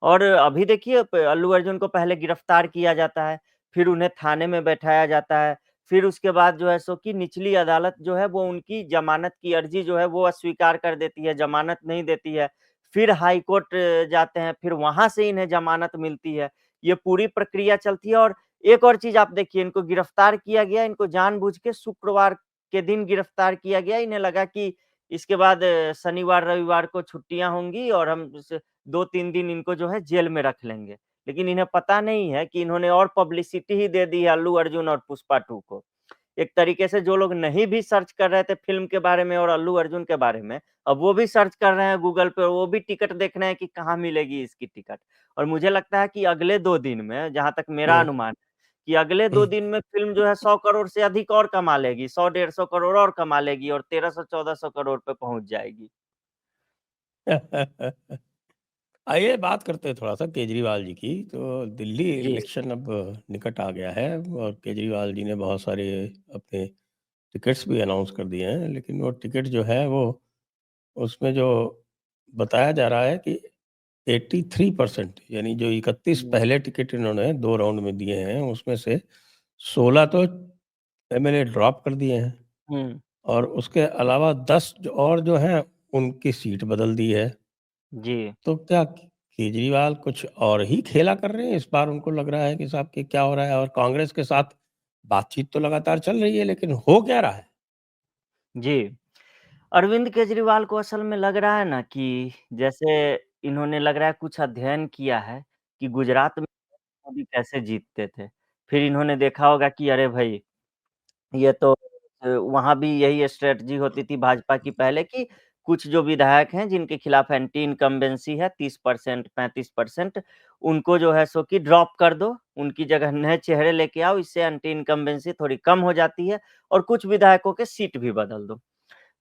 और अभी देखिए प अल्लू अर्जुन को पहले गिरफ्तार किया जाता है, फिर उन्हें थाने में बैठाया जाता है, फिर उसके बाद जो है सो कि निचली अदालत जो है वो उनकी ज़मानत की अर्ज़ी जो है वो अस्वीकार कर देती है, ज़मानत नहीं देती है। फिर हाई कोर्ट जाते हैं, फिर वहाँ से इन्हें ज़मानत मिलती है। ये पूरी प्रक्रिया चलती है और एक और चीज़ आप देखिए इनको गिरफ्तार किया गया, इनको जानबूझ के शुक्रवार के दिन गिरफ्तार किया गया। इन्हें लगा कि इसके बाद शनिवार, रविवार को छुट्टियाँ होंगी और हम स 2-3 दिन इनको जो है जेल में रख लेंगे। लेकिन इन्हें पता नहीं है कि इन्होंने और पब्लिसिटी ही दे दी है अल्लू अर्जुन और पुष्पा 2 को। एक तरीके से जो लोग नहीं भी सर्च कर रहे थे फ़िल्म के बारे में और अल्लू अर्जुन के बारे में, अब वो भी सर्च कर रहे हैं गूगल पे और वो भी टिकट देख रहे हैं कि कहाँ मिलेगी इसकी टिकट। और मुझे लगता है कि अगले 2 दिन में, जहाँ तक मेरा हुँ, अनुमान है, कि अगले 2 हुँ। दिन में फ़िल्म जो है 100 करोड़ से अधिक और कमा लेगी, 100 डेढ़ 100 करोड़ और कमा लेगी और 1300-1400 करोड़ पे पहुँच जाएगी। आइए बात करते हैं थोड़ा-सा केजरीवाल जी की। तो दिल्ली जी। इलेक्शन अब निकट आ गया है और केजरीवाल जी ने बहुत सारे अपने टिकट्स भी अनाउंस कर दिए हैं, लेकिन वो टिकट जो है वो उसमें जो बताया जा रहा है कि 83% यानी जो 31 हुँ, पहले टिकट इन्होंने 2 राउंड में दिए हैं, उसमें से 16 तो एमएलए ड्रॉप कर दिए हैं हुँ, और उसके अलावा 10 जो और जो हैं, उनकी सीट बदल दी है। जी। तो क्या केजरीवाल कुछ और ही खेला कर रहे हैं? इस बार उनको लग रहा है कि साहब कि क्या हो रहा है और कांग्रेस के साथ बातचीत तो लगातार चल रही है, लेकिन हो क्या रहा है? जी। अरविंद केजरीवाल को असल में लग रहा है ना कि जैसे इन्होंने लग रहा है कुछ अध्ययन किया है कि गुजरात में मोदी कैसे जीतते थे। फिर इन्होंने देखा होगा कि अरे भई ये तो वहाँ भी यही स्ट्रैटेजी होती थी भाजपा की पहले कि कुछ जो विधायक हैं जिनके खिलाफ एंटी इनकम्बेंसी है 30% 35% उनको जो है सो कि ड्रॉप कर दो, उनकी जगह नए चेहरे लेके आओ, इससे एंटी इनकम्बेंसी थोड़ी कम हो जाती है और कुछ विधायकों के सीट भी बदल दो।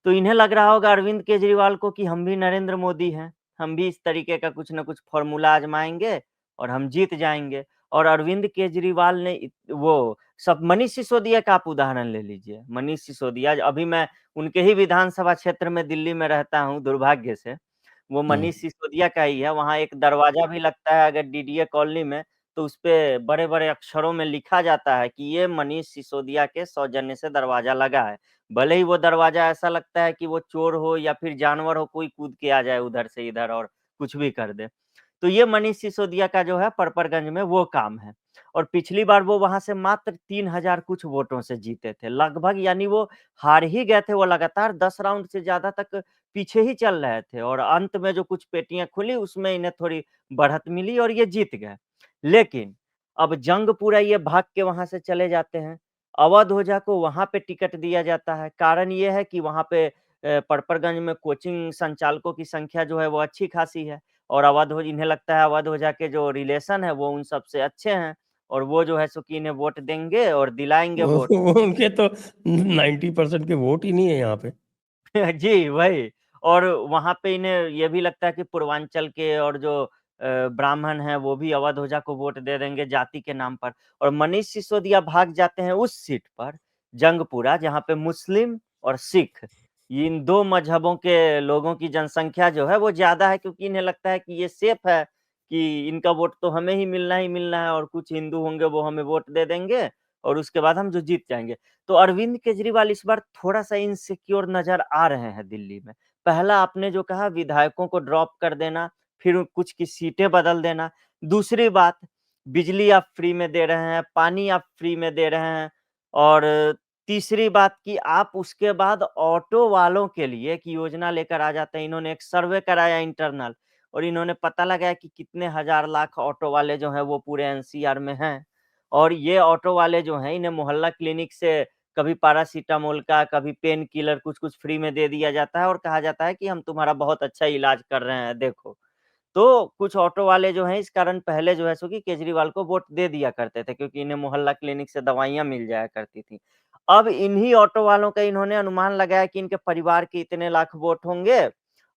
तो इन्हें लग रहा होगा अरविंद केजरीवाल को कि हम भी नरेंद्र मोदी हैं, हम भी इस तरीके का कुछ न कुछ फ़ॉर्मूला आज़माएँगे और हम जीत जाएँगे। और अरविंद केजरीवाल ने वो सब मनीष सिसोदिया का आप उदाहरण ले लीजिए। मनीष सिसोदिया अभी मैं उनके ही विधानसभा क्षेत्र में दिल्ली में रहता हूँ दुर्भाग्य से। वो हुँ। मनीष सिसोदिया का ही है, वहाँ एक दरवाज़ा भी लगता है अगर डीडीए कॉलोनी में, तो उसपे बड़े-बड़े अक्षरों में लिखा जाता है कि ये मनीष सिसोदिया के सौजन्य से दरवाज़ा लगा है। भले ही वो दरवाज़ा ऐसा लगता है कि वो चोर हो या फिर जानवर हो, कोई कूद के आ जाए उधर से इधर और कुछ भी कर दे। तो ये मनीष सिसोदिया का जो है परपरगंज में वो काम है। और पिछली बार वो वहाँ से मात्र 3000 कुछ वोटों से जीते थे। लगभग यानी वो हार ही गए थे, वो लगातार 10 राउंड से ज़्यादा तक पीछे ही चल रहे थे और अंत में जो कुछ पेटियाँ खुली उसमें इन्हें थोड़ी बढ़त मिली और ये जीत गए। लेकिन अब जंग पूरा ये भाग के वहाँ से चले जाते हैं। अवध ओझा को वहाँ पे टिकट दिया जाता है। कारण ये है कि वहाँ पे परपरगंज में कोचिंग संचालकों की संख्या जो है वो अच्छी खासी है और अवध ओ इन्हें लगता है अवध ओझा के जो रिलेशन है वो उन सबसे अच्छे हैं और वो जो है सो कि इन्हें वोट देंगे और दिलाएँगे वोट। उनके तो 90% के वोट ही नहीं है यहाँ पे। जी, वही। और वहाँ पे इन्हें ये भी लगता है कि पूर्वांचल के और जो ब्राह्मण हैं, वो भी अवध ओझा को वोट दे देंगे जाति के नाम पर और मनीष सिसोदिया भाग जाते हैं उस सीट पर, जंगपुरा, जहाँ पे मुस्लिम और सिख, इन 2 मज़हबों के लोगों की जनसंख्या जो है, वो ज़्यादा है क्योंकि इन्हें लगता है कि ये सेफ है कि इनका वोट तो हमें ही मिलना है और कुछ हिंदू होंगे, वो हमें वोट दे देंगे और उसके बाद हम जो जीत जाएँगे। तो अरविंद केजरीवाल इस बार थोड़ा-सा इनसिक्योर नज़र आ रहे हैं दिल्ली में। पहला आपने जो कहा विधायकों को ड्रॉप कर देना, फिर कुछ की सीटें बदल देना। दूसरी बात, बिजली आप फ्री में दे रहे हैं, पानी आप फ्री में दे रहे हैं और तीसरी बात कि आप उसके बाद ऑटो वालों के लिए एक योजना लेकर आ जाते हैं। इन्होंने एक सर्वे कराया इंटरनल और इन्होंने पता लगाया कि कितने हज़ार लाख ऑटो वाले जो हैं वो पूरे एनसीआर में हैं। और ये ऑटो वाले जो हैं इन्हें मोहल्ला क्लिनिक से कभी पैरासिटामोल का, कभी पेन किलर कुछ-कुछ फ्री में दे दिया जाता है और कहा जाता है कि हम तुम्हारा बहुत अच्छा इलाज कर रहे हैं, देखो। तो कुछ ऑटो वाले जो हैं इस कारण पहले जो है सो कि केजरीवाल को वोट दे दिया करते थे क्योंकि इन्हें मोहल्ला क्लिनिक से दवाइयाँ मिल जाया करती थी। अब इन्हीं ऑटो वालों का इन्होंने अनुमान लगाया कि इनके परिवार के इतने लाख वोट होंगे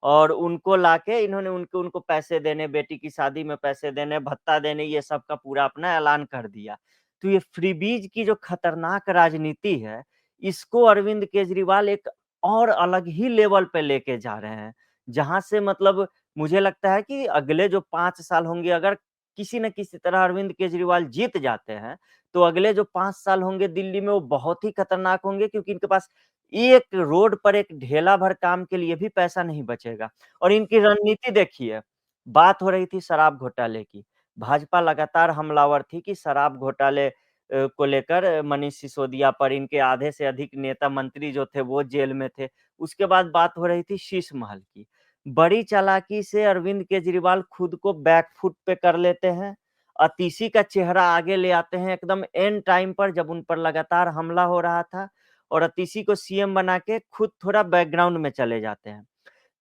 और उनको लाके इन्होंने उनको उनको पैसे देने, बेटी की शादी में पैसे देने, भत्ता देने, ये सब का पूरा अपना ऐलान कर दिया। तो ये फ्रीबीज़ की जो खतरनाक राजनीति है, इसको अरविंद केजरीवाल एक और अलग ही लेवल पे लेके जा रहे हैं। जहाँ से मतलब मुझे लगता है कि अगले जो 5 साल होंगे अगर किसी न किसी तरह अरविंद केजरीवाल जीत जाते हैं, तो अगले जो 5 साल होंगे दिल्ली में वो बहुत ही खतरनाक होंगे क्योंकि इनके पास एक रोड पर एक ढेला भर काम के लिए भी पैसा नहीं बचेगा। और इनकी रणनीति देखिए, बात हो रही थी शराब घोटाले की। भाजपा लगातार हमलावर थी कि शराब घोटाले को लेकर मनीष सिसोदिया पर इनके आधे से अधिक नेता मंत्री जो थे वो जेल में थे। उसके बाद बात हो रही थी शीश महल की। बड़ी चालाकी से अरविंद केजरीवाल खुद को बैक फुट पे कर लेते हैं। अतीशी का चेहरा आगे ले आते हैं एकदम एंड टाइम पर जब उन पर लगातार हमला हो रहा था और अतीशी को सीएम बना के खुद थोड़ा बैकग्राउंड में चले जाते हैं।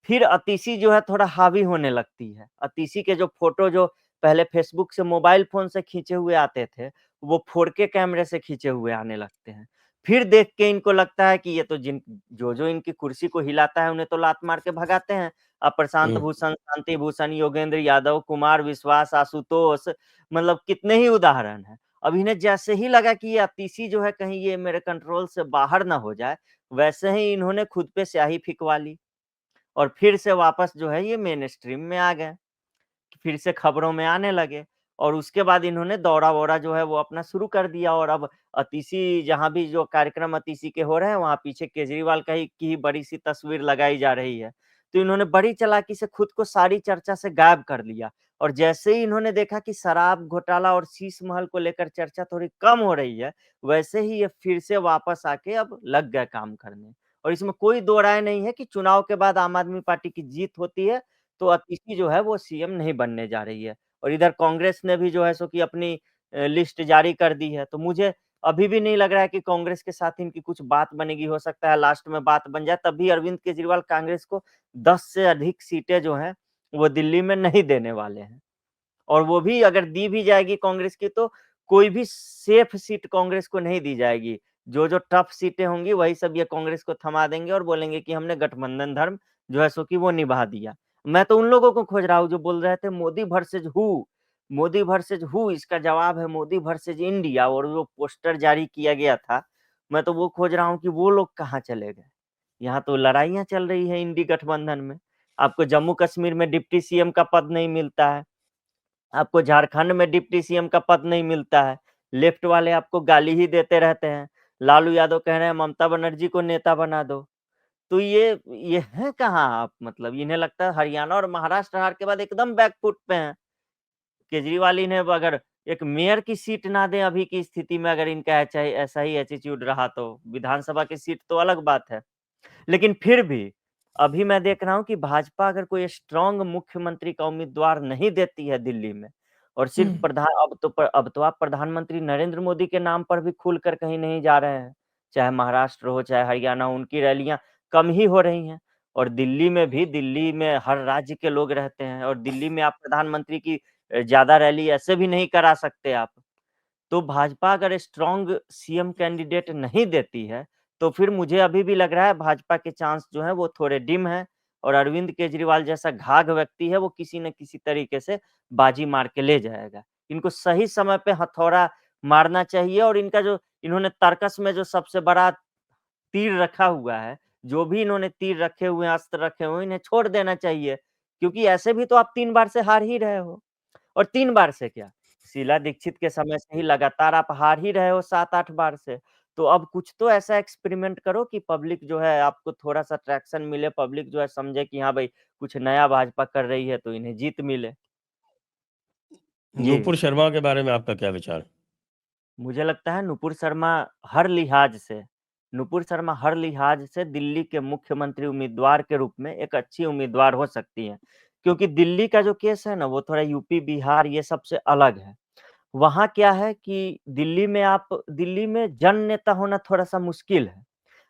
फिर अतीशी जो है थोड़ा हावी होने लगती है। अतीशी के जो फ़ोटो जो पहले फ़ेसबुक से मोबाइल फ़ोन से खींचे हुए आते थे, वो 4K कैमरे से खींचे हुए आने लगते हैं। फिर देख के इनको लगता है कि ये तो जो इनकी कुर्सी को हिलाता है, उन्हें तो लात मार के भगाते हैं। प्रशांत हुँ। भूषण, शांति भूषण, योगेंद्र यादव, कुमार विश्वास, आशुतोष मतलब कितने ही उदाहरण हैं। अब इन्हें जैसे ही लगा कि ये अतीशी जो है कहीं ये मेरे कंट्रोल से बाहर ना हो जाए, वैसे ही इन्होंने खुद पे स्याही फिकवा ली। और फिर से वापस जो है ये मेनस्ट्रीम में आ गए। फिर से खबरों में आने लगे और उसके बाद इन्होंने दौरा-वौरा जो है वो अपना शुरू कर दिया और अब अतीशी जहाँ भी जो कार्यक्रम अतीशी के हो रहे हैं, वहाँ पीछे केजरीवाल का ही की बड़ी-सी तस्वीर लगाई जा रही है। तो इन्होंने बड़ी चालाकी से खुद को सारी चर्चा से गायब कर लिया और जैसे ही इन्होंने देखा कि शराब घोटाला और शीश महल को लेकर चर्चा थोड़ी कम हो रही है, वैसे ही ये फिर से वापस आके अब लग गए काम करने। और इसमें कोई दो राय नहीं है कि चुनाव के बाद आम आदमी पार्टी की जीत होती है तो अतीशी जो है वो सीएम नहीं बनने जा रही है और इधर कांग्रेस ने भी जो है सो कि अपनी लिस्ट जारी कर दी है। तो मुझे अभी भी नहीं लग रहा है कि कांग्रेस के साथ इनकी कुछ बात बनेगी, हो सकता है लास्ट में बात बन जाए, तब भी अरविंद केजरीवाल कांग्रेस को 10 से अधिक सीटें जो हैं, वो दिल्ली में नहीं देने वाले हैं। और वो भी अगर दी भी जाएगी कांग्रेस की तो कोई भी सेफ सीट कांग्रेस को नहीं दी जाएगी। जो-जो टफ सीटें होंगी वही सब ये कांग्रेस को थमा देंगे और बोलेंगे कि हमने गठबंधन धर्म जो है सो कि वो निभा दिया। मैं तो उन लोगों को खोज रहा हूँ जो बोल रहे थे मोदी वर्सेज़ हू इसका जवाब है मोदी वर्सेज़ इंडिया और वो पोस्टर जारी किया गया था। मैं तो वो खोज रहा हूँ कि वो लोग कहाँ चले गए? यहाँ तो लड़ाइयाँ चल रही है इंडी गठबंधन में। आपको जम्मू कश्मीर में डिप्टी सीएम का पद नहीं मिलता है। आपको झारखंड में डिप्टी सीएम का पद नहीं मिलता है। लेफ्ट वाले आपको गाली ही देते रहते हैं। लालू यादव कह रहे हैं ममता बनर्जी को नेता बना दो। तो ये हैं कहाँ आप मतलब इन्हें लगता है हरियाणा और महाराष्ट्र हार के बाद एकदम बैक फुट पे हैं। केजरीवाल इन्हें अगर एक मेयर की सीट ना दें अभी की स्थिति में अगर इनका ऐसा ही एटीट्यूड रहा तो विधानसभा की सीट तो अलग बात है। लेकिन फिर भी, अभी मैं देख रहा हूँ कि भाजपा अगर कोई स्ट्रॉन्ग मुख्यमंत्री का उम्मीदवार नहीं देती है दिल्ली में और सिर्फ हुँ। अब तो आप प्रधानमंत्री नरेंद्र मोदी के नाम पर भी खुलकर कहीं नहीं जा रहे हैं। चाहे महाराष्ट्र हो, चाहे हरियाणा हो, उनकी रैलियाँ कम ही हो रही हैं और दिल्ली में हर राज्य के लोग रहते हैं और दिल्ली में आप प्रधानमंत्री की ज़्यादा रैली ऐसे भी नहीं करा सकते आप। तो भाजपा अगर स्ट्रॉन्ग सीएम कैंडिडेट नहीं देती है, तो फिर मुझे अभी भी लग रहा है भाजपा के चांस जो हैं वो थोड़े डिम हैं और अरविंद केजरीवाल जैसा घाघ व्यक्ति है वो किसी न किसी तरीके से बाजी मार के ले जाएगा। इनको सही समय पे हथौड़ा मारना चाहिए और इनका जो इन्होंने तर्कस में जो सबसे बड़ा तीर रखा हुआ है, जो भी इन्होंने तीर रखे हुए हैं, अस्त्र रखे हुए हैं, इन्हें छोड़ देना चाहिए। क्योंकि ऐसे भी तो आप 3 बार से हार ही रहे हो और 3 बार से क्या? शीला दीक्षित के समय से ही लगातार आप हार ही रहे हो 7-8 बार से। तो अब कुछ तो ऐसा एक्सपेरिमेंट करो कि पब्लिक जो है आपको थोड़ा-सा ट्रैक्शन मिले, पब्लिक जो है समझे कि हाँ भाई, कुछ नया भाजपा कर रही है तो इन्हें जीत मिले। जी। नूपुर शर्मा के बारे में आपका क्या विचार? मुझे लगता है नुपुर शर्मा हर लिहाज से दिल्ली के मुख्यमंत्री उम्मीदवार के रूप में एक अच्छी उम्मीदवार हो सकती हैं। क्योंकि दिल्ली का जो केस है ना, वो थोड़ा यूपी, बिहार ये सब से अलग है। वहाँ क्या है कि दिल्ली में जन नेता होना थोड़ा-सा मुश्किल है।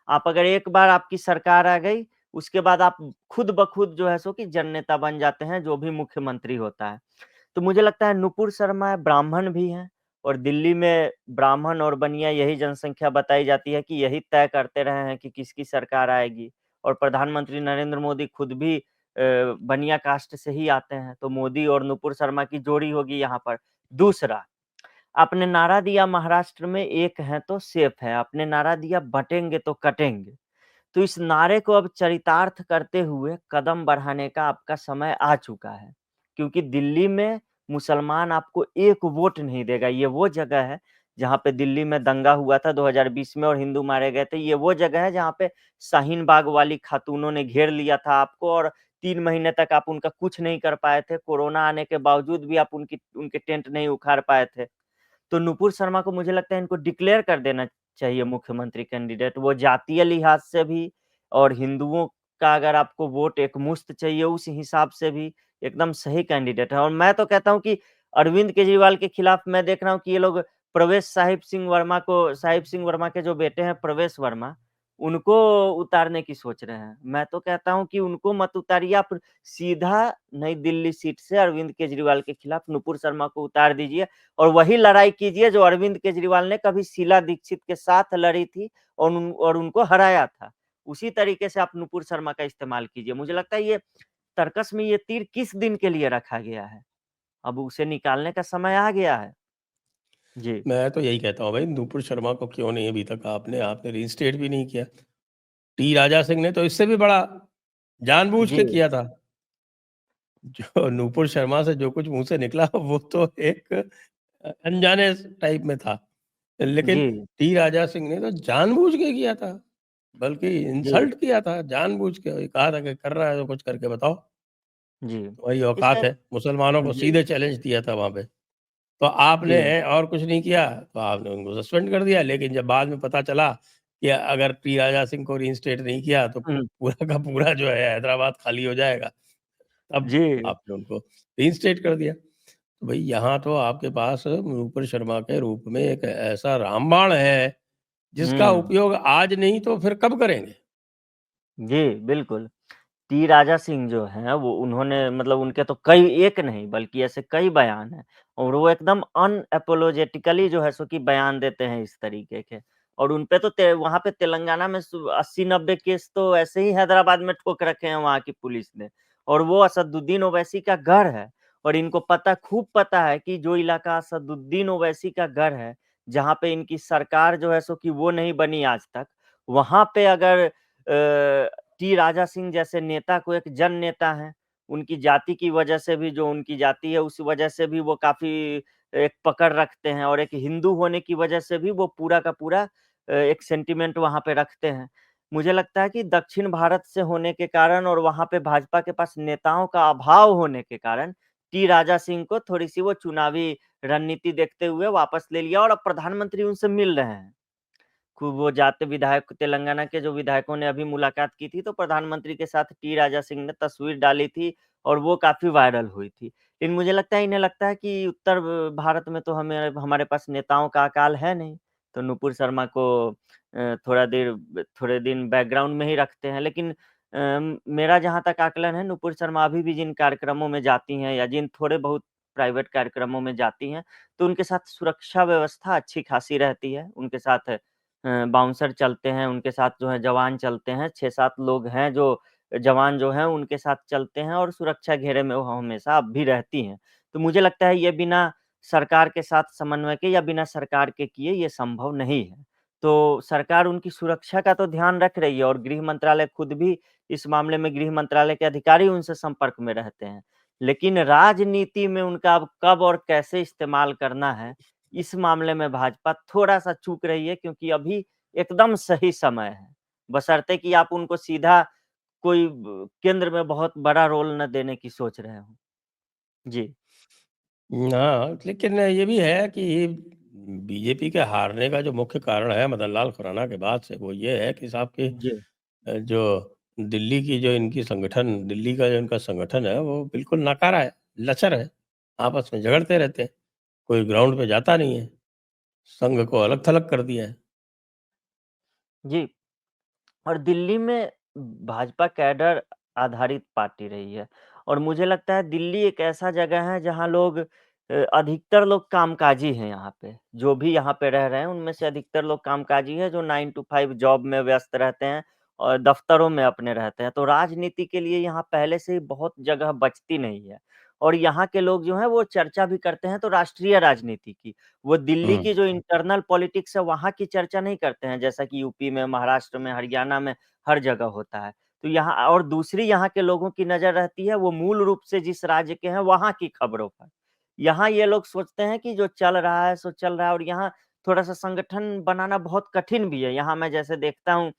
आप अगर एक बार आपकी सरकार आ गई, उसके बाद आप खुद ब खुद जो है सो कि जन नेता बन जाते हैं, जो भी मुख्यमंत्री होता है। तो मुझे लगता है नुपुर शर्मा ब्राह्मण भी हैं और दिल्ली में ब्राह्मण और बनिया यही जनसंख्या बताई जाती है कि यही तय करते रहे हैं कि किसकी सरकार आएगी और प्रधानमंत्री नरेंद्र मोदी खुद भी बनिया कास्ट से ही आते हैं, तो मोदी और नुपुर शर्मा की जोड़ी होगी यहाँ पर। दूसरा, आपने नारा दिया महाराष्ट्र में एक हैं तो सेफ है, आपने नारा दिया बँटेंगे तो कटेंगे। तो इस नारे को अब चरितार्थ करते हुए कदम बढ़ाने का आपका समय आ चुका है। क्योंकि दिल्ली में मुसलमान आपको एक वोट नहीं देगा। ये वो जगह है जहाँ पे दिल्ली में दंगा हुआ था 2020 में और हिंदू मारे गए थे। ये वो जगह है जहाँ पे शाहीन बाग वाली खातूनों ने घेर लिया था आपको और 3 महीने तक आप उनका कुछ नहीं कर पाए थे। कोरोना आने के बावजूद भी आप उनके टेंट नहीं उखाड़ पाए थे। तो नुपुर शर्मा को मुझे लगता है इनको डिक्लेयर कर देना चाहिए मुख्यमंत्री कैंडिडेट। वो जातीय लिहाज से भी और हिंदुओं का अगर आपको वोट एकमुश्त चाहिए उस हिसाब से भी एकदम सही कैंडिडेट है। और मैं तो कहता हूँ कि अरविंद केजरीवाल के खिलाफ मैं देख रहा हूँ कि ये लोग साहिब सिंह वर्मा के जो बेटे हैं प्रवेश वर्मा, उनको उतारने की सोच रहे हैं। मैं तो कहता हूँ कि उनको मत उतारिए, आप सीधा नई दिल्ली सीट से अरविंद केजरीवाल के खिलाफ नुपुर शर्मा को उतार दीजिए और वही लड़ाई कीजिए जो अरविंद केजरीवाल ने कभी शीला दीक्षित के साथ लड़ी थी और उनको हराया था। उसी तरीके से आप नुपुर शर्मा का इस्तेमाल कीजिए। मुझे लगता है ये तर्कस में ये तीर किस दिन के लिए रखा गया है? अब उसे निकालने का समय आ गया है। जी। मैं तो यही कहता हूँ भाई, नूपुर शर्मा को क्यों नहीं अभी तक आपने आपने रीइंस्टेट भी नहीं किया। टी राजा सिंह ने तो इससे भी बड़ा जानबूझ जी, के किया था। जो नूपुर शर्मा से जो कुछ मुँह से निकला वो तो एक अनजाने टाइप में था। लेकिन जी, टी राजा सिंह ने तो जानबूझ के किया था, बल्कि जी, इंसल्ट किया था जानबूझ के। कहा था कि कर रहा है तो कुछ करके बताओ। जी। वही औकात इसका है। मुसलमानों को जी, सीधे चैलेंज दिया था वहाँ पे। तो आपने जी। और कुछ नहीं किया, तो आपने उनको सस्पेंड कर दिया। लेकिन जब बाद में पता चला कि अगर टी राजा सिंह को रीइंस्टेट नहीं किया तो हुँ, पूरा का पूरा जो है हैदराबाद खाली हो जाएगा, तब जी, आपने उनको रीइंस्टेट कर दिया। तो भई यहाँ तो आपके पास नूपुर शर्मा के रूप में एक ऐसा रामबाण है, जिसका हुँ। उपयोग आज नहीं तो फिर कब करेंगे? जी, बिल्कुल। टी राजा सिंह जो हैं, वो उन्होंने मतलब उनके तो कई एक नहीं बल्कि ऐसे कई बयान हैं और वो एकदम अनएपोलोजेटिकली जो है सो कि बयान देते हैं इस तरीके के। और उन पे तो वहाँ पे तेलंगाना में 80-90 केस तो ऐसे ही हैदराबाद में ठोक रखे हैं वहाँ की पुलिस ने। और वो असदुद्दीन ओवैसी का गढ़ है और इनको खूब पता है कि जो इलाका असदुद्दीन ओवैसी का गढ़ है, जहाँ पे इनकी सरकार जो है सो कि वो नहीं बनी आज तक, वहाँ पे अगर टी राजा सिंह जैसे नेता को एक जन नेता हैं, उनकी जाति की वजह से भी जो उनकी जाति है उस वजह से भी वो काफ़ी एक पकड़ रखते हैं और एक हिंदू होने की वजह से भी वो पूरा का पूरा एक सेंटिमेंट वहाँ पे रखते हैं। मुझे लगता है कि दक्षिण भारत से होने के कारण और वहाँ पे भाजपा के पास नेताओं का अभाव होने के कारण टी राजा सिंह को थोड़ी-सी वो चुनावी रणनीति देखते हुए वापस ले लिया और अब प्रधानमंत्री उनसे मिल रहे हैं। खूब वो जाते विधायक तेलंगाना के जो विधायकों ने अभी मुलाकात की थी, तो प्रधानमंत्री के साथ टी राजा सिंह ने तस्वीर डाली थी और वो काफ़ी वायरल हुई थी। लेकिन मुझे लगता है इन्हें लगता है कि उत्तर भारत में तो हमारे पास नेताओं का अकाल है नहीं, तो नुपुर शर्मा को थोड़े दिन बैकग्राउंड में ही रखते हैं। लेकिन मेरा जहाँ तक आकलन है नुपुर शर्मा अभी भी जिन कार्यक्रमों में जाती हैं या जिन थोड़े बहुत प्राइवेट कार्यक्रमों में जाती हैं, तो उनके साथ सुरक्षा व्यवस्था अच्छी खासी रहती है। उनके साथ बाउंसर चलते हैं, उनके साथ जो है जवान चलते हैं, 6-7 लोग हैं जो जवान जो हैं उनके साथ चलते हैं और सुरक्षा घेरे में वो हमेशा अब भी रहती हैं। तो मुझे लगता है ये बिना सरकार के साथ समन्वय के या बिना सरकार के किए ये संभव नहीं है। तो सरकार उनकी सुरक्षा का तो ध्यान रख रही है और गृह मंत्रालय खुद भी इस मामले में गृह मंत्रालय के अधिकारी उनसे संपर्क में रहते हैं। लेकिन राजनीति में उनका अब कब और कैसे इस्तेमाल करना है, इस मामले में भाजपा थोड़ा-सा चूक रही है क्योंकि अभी एकदम सही समय है। बशर्ते कि आप उनको सीधा कोई ब केंद्र में बहुत बड़ा रोल ना देने की सोच रहे हों। जी। हाँ, लेकिन ये भी है कि बीजेपी के हारने का जो मुख्य कारण है मदन लाल खुराना के बाद से, वो ये है कि साहब कि जी। जो दिल्ली की जो इनकी संगठन दिल्ली का जो इनका संगठन है, वो बिल्कुल नाकारा है, लचर है। आपस में झगड़ते रहते हैं, कोई ग्राउंड पे जाता नहीं है। संघ को अलग-थलग कर दिया है। जी। और दिल्ली में भाजपा कैडर आधारित पार्टी रही है और मुझे लगता है दिल्ली एक ऐसा जगह है जहाँ लोग अधिकतर लोग कामकाजी हैं यहाँ पे। जो भी यहाँ पे रह रहे हैं उनमें से अधिकतर लोग कामकाजी हैं जो 9 टू 5 जॉब में व्यस्त रहते हैं और दफ्तरों में अपने रहते हैं। तो राजनीति के लिए यहाँ पहले से ही बहुत जगह बचती नहीं है और यहाँ के लोग जो हैं वो चर्चा भी करते हैं तो राष्ट्रीय राजनीति की। वो दिल्ली हुँ। की जो इंटरनल पॉलिटिक्स है वहाँ की चर्चा नहीं करते हैं जैसा कि यूपी में, महाराष्ट्र में, हरियाणा में हर जगह होता है। तो यहाँ और दूसरी यहाँ के लोगों की नज़र रहती है वो मूल रूप से जिस राज्य के हैं वहाँ की खबरों पर। यहाँ ये लोग सोचते हैं कि जो चल रहा है सो चल रहा है और यहाँ थोड़ा-सा संगठन बनाना बहुत कठिन भी है। यहाँ मैं जैसे देखता हूँ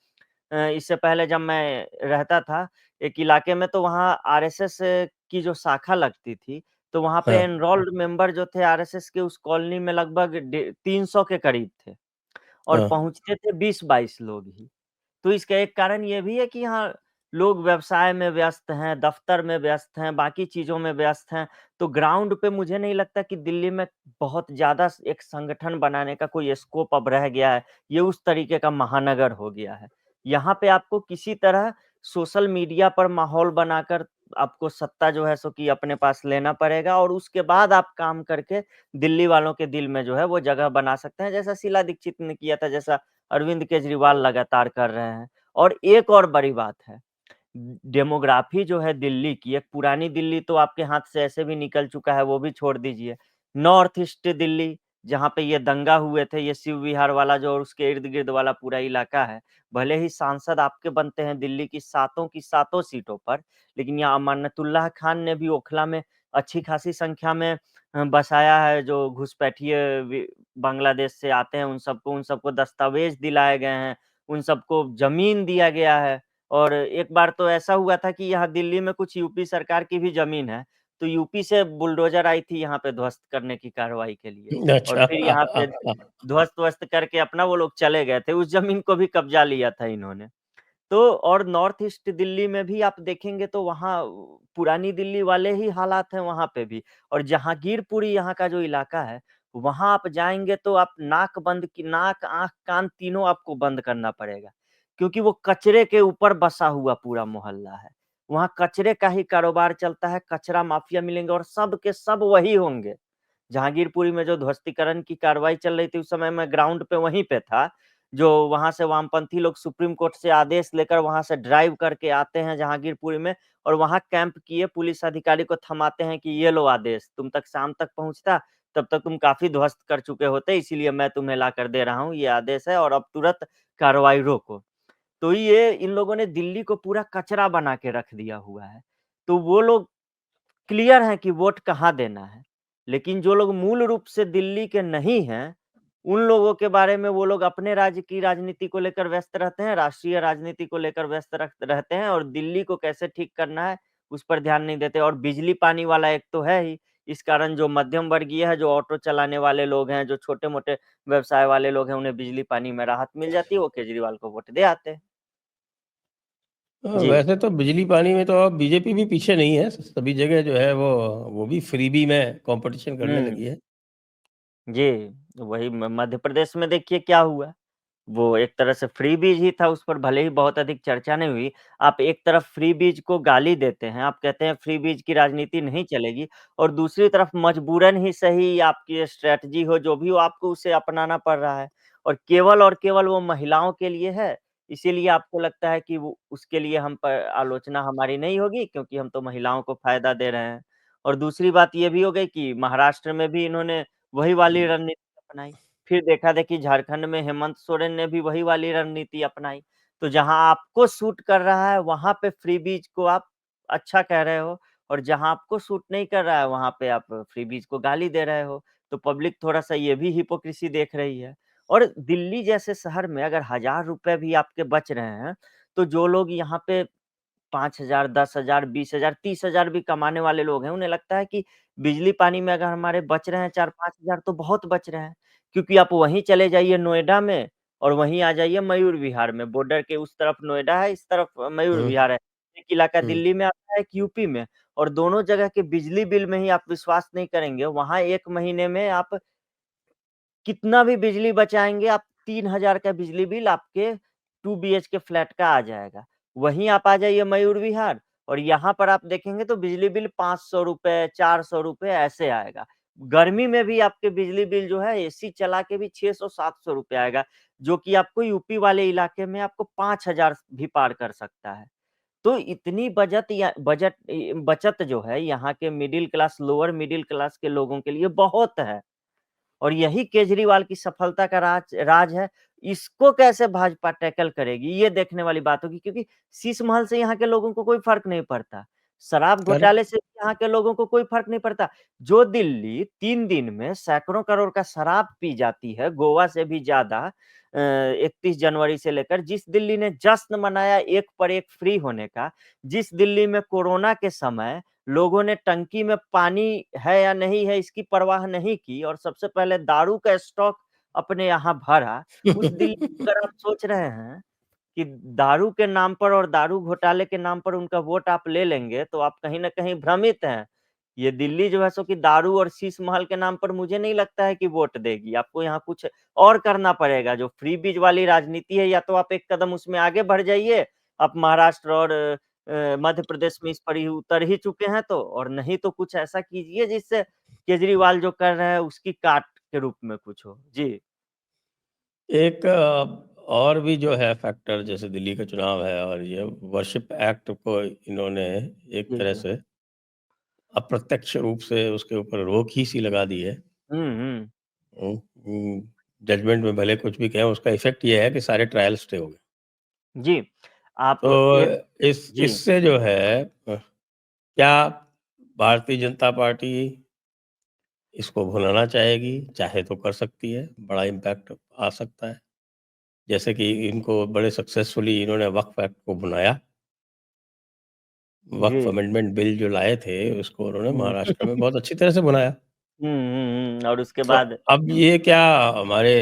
इससे पहले जब मैं रहता था एक इलाके में तो वहाँ आरएसएस की जो शाखा लगती थी, तो वहाँ पे हाँ, एनरोल्ड मेंबर जो थे आरएसएस के उस कॉलोनी में लगभग 300 के करीब थे और हाँ। पहुँचते थे 20-22 लोग ही। तो इसका एक कारण ये भी है कि यहाँ लोग व्यवसाय में व्यस्त हैं, दफ्तर में व्यस्त हैं, बाकी चीज़ों में व्यस्त हैं। तो ग्राउंड पे मुझे नहीं लगता कि दिल्ली में बहुत ज़्यादा एक संगठन बनाने का कोई स्कोप अब रह गया है। ये उस तरीके का महानगर हो गया है। यहाँ पे आपको किसी तरह सोशल मीडिया पर माहौल बनाकर आपको सत्ता जो है सो कि अपने पास लेना पड़ेगा और उसके बाद आप काम करके दिल्ली वालों के दिल में जो है वो जगह बना सकते हैं। जैसा शीला दीक्षित ने किया था, जैसा अरविंद केजरीवाल लगातार कर रहे हैं। और एक और बड़ी बात है, डेमोग्राफी जो है दिल्ली की, एक पुरानी दिल्ली तो आपके हाथ से ऐसे भी निकल चुका है, वो भी छोड़ दीजिए। नॉर्थ ईस्ट दिल्ली, जहाँ पे ये दंगा हुए थे, ये शिव विहार वाला जो और उसके इर्द-गिर्द वाला पूरा इलाका है, भले ही सांसद आपके बनते हैं दिल्ली की सातों सीटों पर, लेकिन यहाँ अमानतुल्लाह खान ने भी ओखला में अच्छी खासी संख्या में बसाया है, जो घुसपैठिए बांग्लादेश से आते हैं, उन सबको दस्तावेज़ दिलाए गए हैं, उन सबको ज़मीन दिया गया है। और एक बार तो ऐसा हुआ था कि यहाँ दिल्ली में कुछ यूपी सरकार की भी ज़मीन है, तो यूपी से बुलडोज़र आई थी यहाँ पे ध्वस्त करने की कार्रवाई के लिए और अच्छा। फिर यहाँ पे ध्वस्त-वस्त करके अपना वो लोग चले गए थे, उस ज़मीन को भी कब्ज़ा लिया था इन्होंने। तो और नॉर्थ ईस्ट दिल्ली में भी आप देखेंगे तो वहाँ पुरानी दिल्ली वाले ही हालात हैं वहाँ पे भी और जहांगीरपुरी यहाँ का जो इलाका है, वहाँ आप जाएँगे तो आप नाक, आँख, कान तीनों आपको बंद करना पड़ेगा। क्योंकि वो कचरे के ऊपर बसा हुआ पूरा मोहल्ला है। वहाँ कचरे का ही कारोबार चलता है, कचरा माफिया मिलेंगे और सब के सब वही होंगे। जहांगीरपुरी में जो ध्वस्तीकरण की कार्रवाई चल रही थी, उस समय मैं ग्राउंड पे वहीं पे था। जो वहाँ से वामपंथी लोग सुप्रीम कोर्ट से आदेश लेकर वहाँ से ड्राइव करके आते हैं जहांगीरपुरी में और वहाँ कैंप किए पुलिस अधिकारी को थमाते हैं कि ये लो आदेश, तुम तक शाम तक पहुँचता, तब तक तुम काफ़ी ध्वस्त कर चुके होते, इसीलिए मैं तुम्हें लाकर दे रहा हूँ, ये आदेश है और अब तुरंत कार्रवाई रोको। तो ये इन लोगों ने दिल्ली को पूरा कचरा बना के रख दिया हुआ है। तो वो लोग क्लियर है कि वोट कहाँ देना है। लेकिन जो लोग मूल रूप से दिल्ली के नहीं हैं, उन लोगों के बारे में वो लोग अपने राज्य की राजनीति को लेकर व्यस्त रहते हैं, राष्ट्रीय राजनीति को लेकर व्यस्त रहते हैं और दिल्ली को कैसे ठीक करना है, उस पर ध्यान नहीं देते और बिजली-पानी वाला एक तो है ही, इस कारण जो मध्यम वर्गीय है, जो ऑटो चलाने वाले लोग हैं, जो छोटे-मोटे व्यवसाय वाले लोग हैं, उन्हें बिजली-पानी में राहत मिल जाती है, वो केजरीवाल को वोट दे आते हैं। जी। वैसे तो बिजली-पानी में तो अब बीजेपी भी पीछे नहीं है। सभी जगह जो है वो भी फ्रीबी में कॉम्पिटिशन करने हुँ। लगी है। जी, वही म मध्य प्रदेश में देखिए क्या हुआ। वो एक तरह से फ्री बीज ही था, उस पर भले ही बहुत अधिक चर्चा नहीं हुई। आप एक तरफ फ्री बीज को गाली देते हैं, आप कहते हैं फ्री बीज की राजनीति नहीं चलेगी और दूसरी तरफ मजबूरन ही सही आपकी स्ट्रैटेजी हो, जो भी हो आपको उसे अपनाना पड़ रहा है और केवल वो महिलाओं के लिए है, इसीलिए आपको लगता है कि वो उसके लिए हम पर आलोचना हमारी नहीं होगी क्योंकि हम तो महिलाओं को फ़ायदा दे रहे हैं। और दूसरी बात ये भी हो गई कि महाराष्ट्र में भी इन्होंने वही वाली रणनीति अपनाई। फिर देखा-देखी झारखंड में हेमंत सोरेन ने भी वही वाली रणनीति अपनाई। तो जहाँ आपको सूट कर रहा है, वहाँ पे फ्रीबीज़ को आप अच्छा कह रहे हो और जहाँ आपको सूट नहीं कर रहा है, वहाँ पे आप फ्रीबीज़ को गाली दे रहे हो। तो पब्लिक थोड़ा-सा ये भी हिपोक्रेसी देख रही है। और दिल्ली जैसे शहर में अगर ₹1000 भी आपके बच रहे हैं, तो जो लोग यहाँ पे 5,000, 10,000, 20,000, 30,000 भी कमाने वाले लोग हैं, उन्हें लगता है कि बिजली-पानी में अगर हमारे बच रहे हैं 4-5 हज़ार तो बहुत बच रहे हैं। क्योंकि आप वहीं चले जाइए नोएडा में और वहीं आ जाइए मयूर विहार में, बॉर्डर के उस तरफ नोएडा है, इस तरफ मयूर हुँ, विहार है। एक इलाका हुँ। दिल्ली में आता है, एक यूपी में और दोनों जगह के बिजली बिल में ही आप विश्वास नहीं करेंगे, वहाँ 1 महीने में आप कितना भी बिजली बचाएँगे आप 3000 का बिजली बिल आपके 2 बीएचके फ्लैट का आ जाएगा। वहीं आप आ जाइए मयूर विहार और यहाँ पर आप देखेंगे तो बिजली बिल ₹500 ₹400 ऐसे आएगा। गर्मी में भी आपके बिजली बिल जो है एसी चला के भी ₹600-700 आएगा, जो कि आपको यूपी वाले इलाके में आपको 5000 भी पार कर सकता है। तो इतनी बचत जो है यहाँ के middle class, lower middle class के लोगों के लिए बहुत है। और यही केजरीवाल की सफलता का राज है। इसको कैसे भाजपा टैकल करेगी, ये देखने वाली बात होगी क्योंकि शीश महल से यहाँ के लोगों को कोई फ़र्क नहीं पड़ता। शराब करेक्ट। घोटाले से यहाँ के लोगों को कोई फ़र्क नहीं पड़ता। जो दिल्ली 3 दिन में सैकड़ों करोड़ का शराब पी जाती है, गोवा से भी ज़्यादा 31 जनवरी से लेकर जिस दिल्ली ने जश्न मनाया एक पर एक फ्री होने का, जिस दिल्ली में कोरोना के समय लोगों ने टंकी में पानी है या नहीं है इसकी परवाह नहीं की और सबसे पहले दारू का स्टॉक अपने यहाँ भरा। उस दिल्ली को अगर आप सोच रहे हैं कि दारू के नाम पर और दारू घोटाले के नाम पर उनका वोट आप ले लेंगे, तो आप कहीं न कहीं भ्रमित हैं। ये दिल्ली जो है सो कि दारू और शीश महल के नाम पर मुझे नहीं लगता है कि वोट देगी। आपको यहाँ कुछ और करना पड़ेगा। जो फ्रीबीज़ वाली राजनीति है या तो आप एक कदम उसमें आगे बढ़ जाइए, आप महाराष्ट्र और मध्य प्रदेश में इस पर ही उतर ही चुके हैं तो और नहीं तो कुछ ऐसा कीजिए जिससे केजरीवाल जो कर रहे हैं उसकी काट के रूप में कुछ हो। जी। एक और भी जो है फैक्टर जैसे दिल्ली का चुनाव है और ये वर्शिप एक्ट को इन्होंने एक जी, तरह जी। से अप्रत्यक्ष रूप से उसके ऊपर रोक ही सी लगा दी है। हुँ, हुँ। जजमेंट में भले कुछ भी कहें उसका इफ़ेक्ट ये है कि सारे ट्रायल स्टे हो गए। जी, आप तो एक जी। इससे जो है क्या भारतीय जनता पार्टी इसको भुनाना चाहेगी? चाहे तो कर सकती है, बड़ा इम्पैक्ट आ सकता है। जैसे कि इनको बड़े सक्सेसफुली इन्होंने वक्फ एक्ट को भुनाया। जी। वक्फ अमेंडमेंट बिल जो लाए थे, उसको उन्होंने हुँ। महाराष्ट्र में बहुत अच्छी तरह से भुनाया। हुँ, हुँ, हुँ और उसके तो बाद अब ये क्या हमारे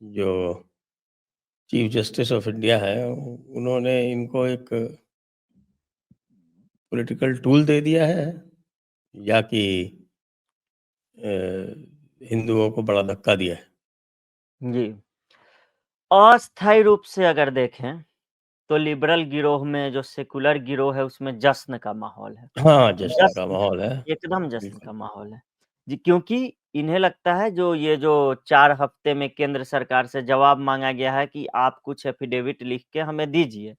जो चीफ जस्टिस ऑफ इंडिया हैं, उन्होंने इनको एक पॉलिटिकल टूल दे दिया है या कि अ, हिंदुओं को बड़ा धक्का दिया है? जी, अस्थायी रूप से अगर देखें, तो लिबरल गिरोह में जो सेकुलर गिरोह है उसमें जश्न का माहौल है। हाँ, जश्न का जश्न है, माहौल है। एकदम जश्न बिल्कुल। का माहौल है। जी, क्योंकि इन्हें लगता है जो 4 हफ्ते में केंद्र सरकार से जवाब माँगा गया है कि आप कुछ एफिडेविट लिख के हमें दीजिए।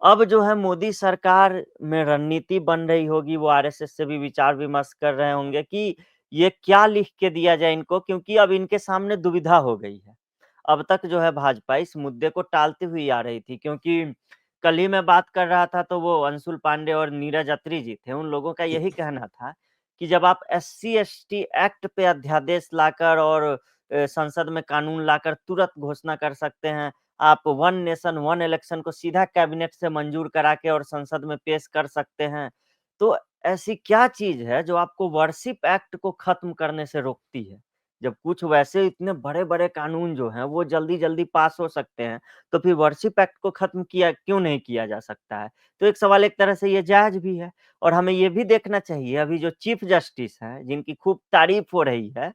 अब जो है मोदी सरकार में रणनीति बन रही होगी, वो आरएसएस से भी विचार-विमर्श कर रहे होंगे कि ये क्या लिख के दिया जाए इनको क्योंकि अब इनके सामने दुविधा हो गई है। अब तक जो है भाजपा इस मुद्दे को टालती हुई आ रही थी क्योंकि कल ही मैं बात कर रहा था तो वो अंशुल पांडे और नीरज अत्री जी थे, उन लोगों का यही कहना था कि जब आप एससी-एसटी एक्ट पे अध्यादेश लाकर और संसद में कानून लाकर तुरंत घोषणा कर सकते हैं आप वन नेशन वन इलेक्शन को सीधा कैबिनेट से मंजूर करा के और संसद में पेश कर सकते हैं। तो ऐसी क्या चीज़ है जो आपको वर्शिप एक्ट को खत्म करने से रोकती है? जब कुछ वैसे इतने बड़े-बड़े कानून जो हैं वो जल्दी-जल्दी पास हो सकते हैं, तो फिर वर्शिप एक्ट को खत्म किया क्यों नहीं किया जा सकता है? तो एक सवाल एक तरह से ये जायज़ भी है और हमें ये भी देखना चाहिए अभी जो चीफ जस्टिस हैं, जिनकी खूब तारीफ़ हो रही है,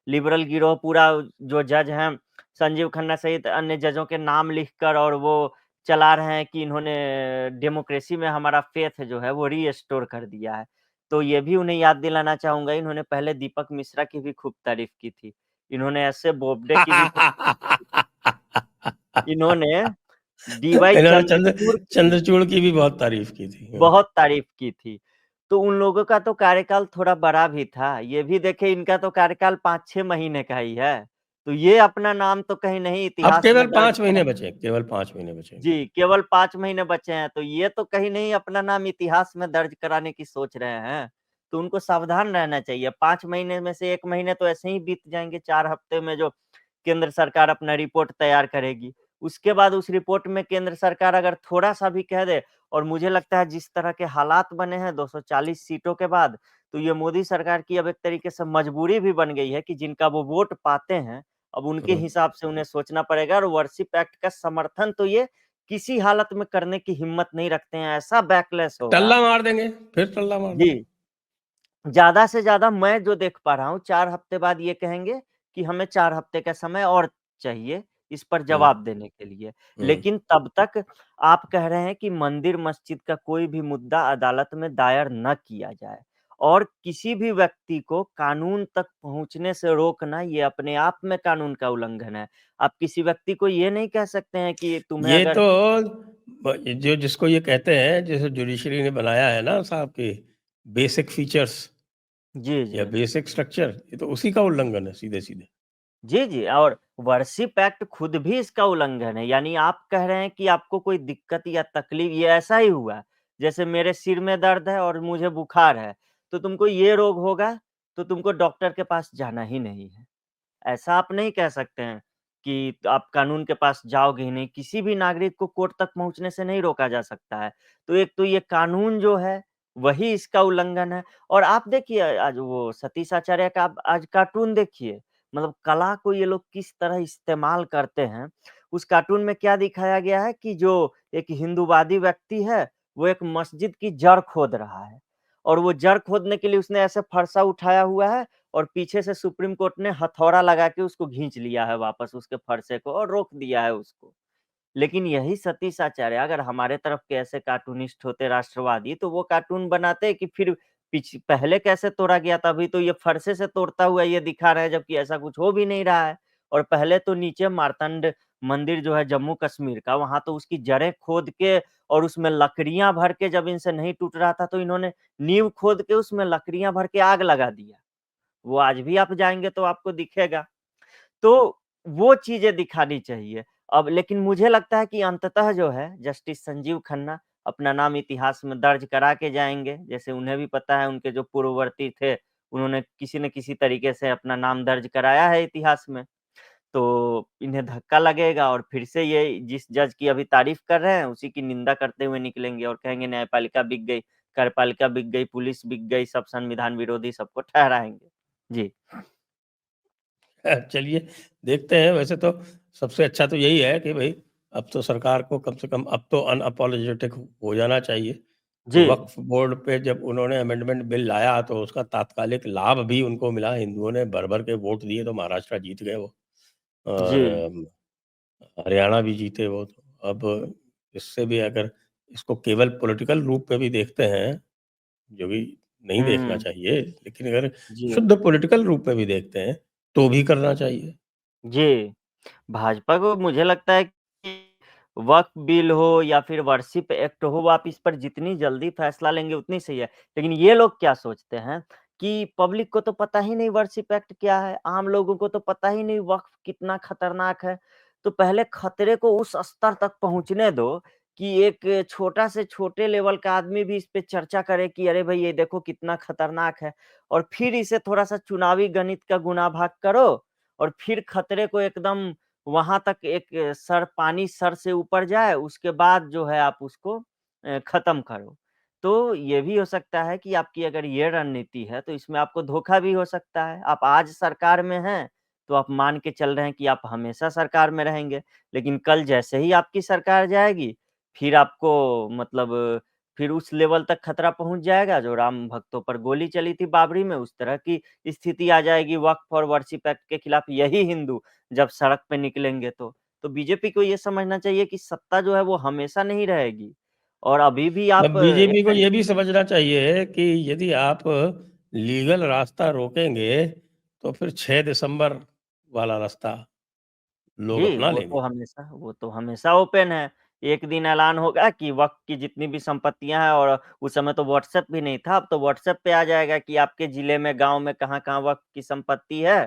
लिबरल गिरोह पूरा जो जज हैं संजीव खन्ना सहित अन्य जजों के नाम लिखकर और वो चला रहे हैं कि इन्होंने डेमोक्रेसी में हमारा फेथ जो है वो रीस्टोर कर दिया है। तो ये भी उन्हें याद दिलाना चाहूँगा इन्होंने पहले दीपक मिश्रा की भी खूब तारीफ़ की थी। इन्होंने ऐसे बोबडे की भी खूब इन्होंने डीवाई इन्होंने चंद्रचूड़ की चंद्रचूड़ की भी बहुत तारीफ़ की थी। बहुत तारीफ़ की थी। तो उन लोगों का तो कार्यकाल थोड़ा बड़ा भी था। ये भी देखें इनका तो कार्यकाल 5-6 महीने का ही है। तो ये अपना नाम तो कहीं नहीं अब इतिहास केवल में दर्ज 5 महीने कराएँगे। बचे, केवल 5 महीने बचे। जी, केवल 5 महीने बचे हैं, तो ये तो कहीं नहीं अपना नाम इतिहास में दर्ज कराने की सोच रहे हैं। तो उनको सावधान रहना चाहिए। 5 महीने में से 1 महीने तो ऐसे ही बीत जाएँगे, 4 हफ्ते में जो केंद्र सरकार अपना रिपोर्ट तैयार करेगी। उसके बाद उस रिपोर्ट में केंद्र सरकार अगर थोड़ा-सा भी कह दे, और मुझे लगता है जिस तरह के हालात बने हैं 240 सीटों के बाद, तो ये मोदी सरकार की अब एक तरीके से मजबूरी भी बन गई है कि जिनका वो वोट पाते हैं, अब उनके हुँ। हिसाब से उन्हें सोचना पड़ेगा, और वर्शिप एक्ट का समर्थन तो ये किसी हालत में करने की हिम्मत नहीं रखते हैं। ऐसा बैकलैश होगा। टल्ला मार देंगे, फिर टल्ला मार जी। देंगे। ज़्यादा से ज़्यादा मैं जो देख पा रहा हूँ, 4 हफ्ते बाद ये कहेंगे कि हमें 4 हफ्ते का समय और चाहिए इस पर हुँ, जवाब देने के लिए। हुँ। लेकिन तब तक आप कह रहे हैं कि मंदिर मस्जिद का कोई भी मुद्दा अदालत में दायर न किया जाए, और किसी भी व्यक्ति को कानून तक पहुँचने से रोकना ये अपने आप में कानून का उल्लंघन है। आप किसी व्यक्ति को ये नहीं कह सकते हैं कि तुम्हें ये अगर तो जो जिसको ये कहते हैं, जैसे जुडिशरी ने बनाया है ना साहब कि बेसिक फीचर्स जी, या जी। बेसिक स्ट्रक्चर, ये तो उसी का उल्लंघन है सीधे-सीधे। जी, जी, और वर्शिप एक्ट खुद भी इसका उल्लंघन है। यानी आप कह रहे हैं कि आपको कोई दिक्कत या तकलीफ, ये ऐसा ही हुआ, जैसे मेरे सिर में दर्द है और मुझे बुखार है, तो तुमको ये रोग होगा, तो तुमको डॉक्टर के पास जाना ही नहीं है। ऐसा आप नहीं कह सकते हैं कि आप कानून के पास जाओगे ही नहीं, किसी भी नागरिक को कोर्ट तक पहुँचने से नहीं रोका जा सकता है। तो एक तो ये कानून जो है, वही इसका उल्लंघन है। और आप देखिए आज वो सतीश आचार्य का आप आज कार्टून देखिए, मतलब कला को ये लोग किस तरह इस्तेमाल करते हैं। उस कार्टून में क्या दिखाया गया है कि जो एक हिंदूवादी व्यक्ति है, वो एक मस्जिद की जड़ खोद रहा है, और वो जड़ खोदने के लिए उसने ऐसे फरसा उठाया हुआ है, और पीछे से सुप्रीम कोर्ट ने हथौड़ा लगा के उसको खींच लिया है वापस उसके फरसे को, और रोक दिया है उसको। लेकिन यही सतीश आचार्य अगर हमारे तरफ के ऐसे कार्टूनिस्ट होते राष्ट्रवादी, तो वो कार्टून बनाते कि फिर पहले कैसे तोड़ा गया था, अभी तो ये फरसे से तोड़ता हुआ ये दिखा रहे हैं, जबकि ऐसा कुछ हो भी नहीं रहा है। और पहले तो नीचे मार्तंड मंदिर जो है जम्मू कश्मीर का, वहाँ तो उसकी जड़ें खोद के और उसमें लकड़ियाँ भर के, जब इनसे नहीं टूट रहा था, तो इन्होंने नींव खोद के उसमें लकड़ियाँ भर के आग लगा दिया। वो आज भी आप जाएँगे तो आपको दिखेगा। तो वो चीज़ें दिखानी चाहिए। अब लेकिन मुझे लगता है कि अंततः जो है जस्टिस संजीव खन्ना अपना नाम इतिहास में दर्ज करा के जाएँगे। जैसे उन्हें भी पता है उनके जो पूर्ववर्ती थे, उन्होंने किसी न किसी तरीके से अपना नाम दर्ज कराया है इतिहास में। तो इन्हें धक्का लगेगा, और फिर से ये जिस जज की अभी तारीफ़ कर रहे हैं, उसी की निंदा करते हुए निकलेंगे और कहेंगे न्यायपालिका बिक गई, कार्यपालिका बिक गई, पुलिस बिक गई, सब संविधान विरोधी सबको ठहराएँगे। जी। चलिए, देखते हैं। वैसे तो सबसे अच्छा तो यही है कि भई अब तो सरकार को कम से कम अब तो अनअपोलोजेटिक हो जाना चाहिए। जी। वक्फ बोर्ड पे जब उन्होंने अमेंडमेंट बिल लाया तो उसका तात्कालिक लाभ भी उनको मिला। हिंदुओं ने भर-भर के वोट दिए तो महाराष्ट्र जीत गए वो, जी। और हरियाणा भी जीते वो। तो अब इससे भी अगर इसको केवल पॉलिटिकल रूप पे भी देखते हैं, जो कि नहीं देखना हुँ। चाहिए, लेकिन अगर जी। शुद्ध पॉलिटिकल रूप में भी देखते हैं, तो भी करना चाहिए। जी। भाजपा को मुझे लगता है कि वक्फ बिल हो या फिर वर्शिप एक्ट हो, वो आप इस पर जितनी जल्दी फैसला लेंगे उतनी सही है। लेकिन ये लोग क्या सोचते हैं कि पब्लिक को तो पता ही नहीं वर्शिप एक्ट क्या है, आम लोगों को तो पता ही नहीं वक्फ कितना खतरनाक है। तो पहले खतरे को उस स्तर तक पहुँचने दो कि एक छोटा से छोटे लेवल का आदमी भी इस पे चर्चा करे कि अरे भाई ये देखो कितना खतरनाक है। और फिर इसे थोड़ा-सा चुनावी गणित का गुणा भाग करो, और फिर खतरे को एकदम वहाँ तक एक पानी सर से ऊपर जाए, उसके बाद जो है आप उसको खत्म करो। तो ये भी हो सकता है कि आपकी अगर ये रणनीति है, तो इसमें आपको धोखा भी हो सकता है। आप आज सरकार में हैं, तो आप मान के चल रहे हैं कि आप हमेशा सरकार में रहेंगे। लेकिन कल जैसे ही आपकी सरकार जाएगी, फिर आपको मतलब फिर उस लेवल तक खतरा पहुँच जाएगा, जो राम भक्तों पर गोली चली थी बाबरी में, उस तरह की स्थिति आ जाएगी वक्फ और वर्शिप एक्ट के खिलाफ यही हिंदू जब सड़क पे निकलेंगे तो। तो बीजेपी को ये समझना चाहिए कि सत्ता जो है वो हमेशा नहीं रहेगी, और अभी भी अब आप एक बीजेपी को तरी ये भी समझना चाहिए कि यदि आप लीगल रास्ता रोकेंगे, तो फिर 6 दिसंबर वाला रास्ता लोग जी, अपना लेंगे। वो तो हमेशा ओपन है। एक दिन ऐलान होगा कि वक़्त की जितनी भी संपत्तियाँ हैं, और उस समय तो व्हाट्सएप भी नहीं था, अब तो व्हाट्सएप पे आ जाएगा कि आपके ज़िले में, गाँव में कहाँ-कहाँ वक़्त की संपत्ति है,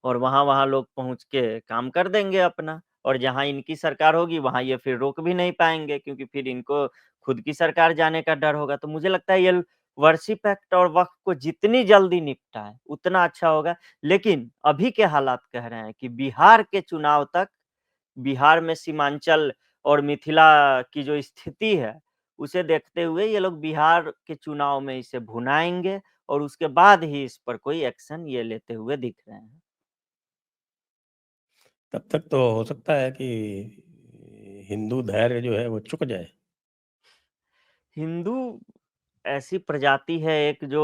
और वहाँ-वहाँ लोग पहुँच के काम कर देंगे अपना और जहाँ इनकी सरकार होगी वहाँ ये फिर रोक भी नहीं पाएँगे क्योंकि फिर इनको खुद की सरकार जाने का डर होगा। तो मुझे लगता है ये वर्शिप एक्ट और वक्फ को जितनी जल्दी निपटाएँ, उतना अच्छा होगा। लेकिन अभी के हालात कह रहे हैं कि बिहार के चुनाव तक बिहार में सीमांचल और मिथिला की जो स्थिति है, उसे देखते हुए ये लोग बिहार के चुनाव में इसे भुनाएँगे और उसके बाद ही इस पर कोई एक्शन ये लेते हुए दिख रहे हैं। तब तक तो हो सकता है कि हिंदू धैर्य जो है वो चुक जाए। हिंदू ऐसी प्रजाति है एक जो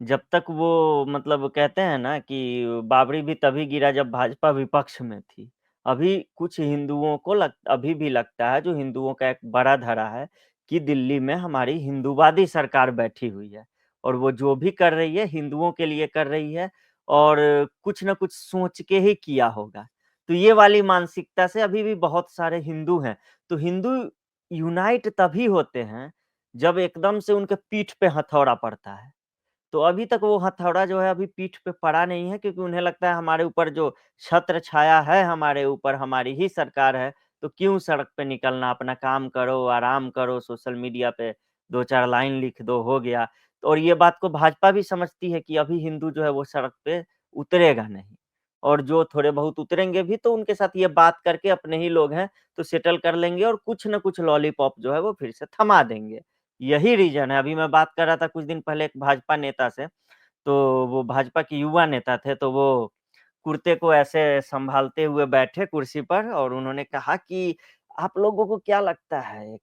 जब तक वो मतलब कहते हैं ना कि बाबरी भी तभी गिरा जब भाजपा विपक्ष में थी। अभी कुछ हिंदुओं को अभी भी लगता है जो हिंदुओं का एक बड़ा धड़ा है कि दिल्ली में हमारी हिंदूवादी सरकार बैठी हुई है और वो जो भी कर रही है हिंदुओं के लिए कर रही है और कुछ न कुछ सोच के ही किया होगा। तो ये वाली मानसिकता से अभी भी बहुत सारे हिंदू हैं। तो हिंदू यूनाइट तभी होते हैं जब एकदम से उनके पीठ पे हथौड़ा पड़ता है। तो अभी तक वो हथौड़ा जो है अभी पीठ पे पड़ा नहीं है क्योंकि उन्हें लगता है हमारे ऊपर जो छत्र छाया है हमारे ऊपर हमारी ही सरकार है, तो क्यों सड़क पे निकलना, अपना काम करो, आराम करो, सोशल मीडिया पे 2-4 लाइन लिख दो, हो गया। और ये बात को भाजपा भी समझती है कि अभी हिंदू जो है वो सड़क पे उतरेगा नहीं और जो थोड़े बहुत उतरेंगे भी तो उनके साथ ये बात करके अपने ही लोग हैं, तो सेटल कर लेंगे और कुछ न कुछ लॉलीपॉप जो है वो फिर से थमा देंगे। यही रीज़न है। अभी मैं बात कर रहा था कुछ दिन पहले एक भाजपा नेता से, तो वो भाजपा के युवा नेता थे, तो वो कुर्ते को ऐसे सँभालते हुए बैठे कुर्सी पर और उन्होंने कहा कि, "आप लोगों को क्या लगता है?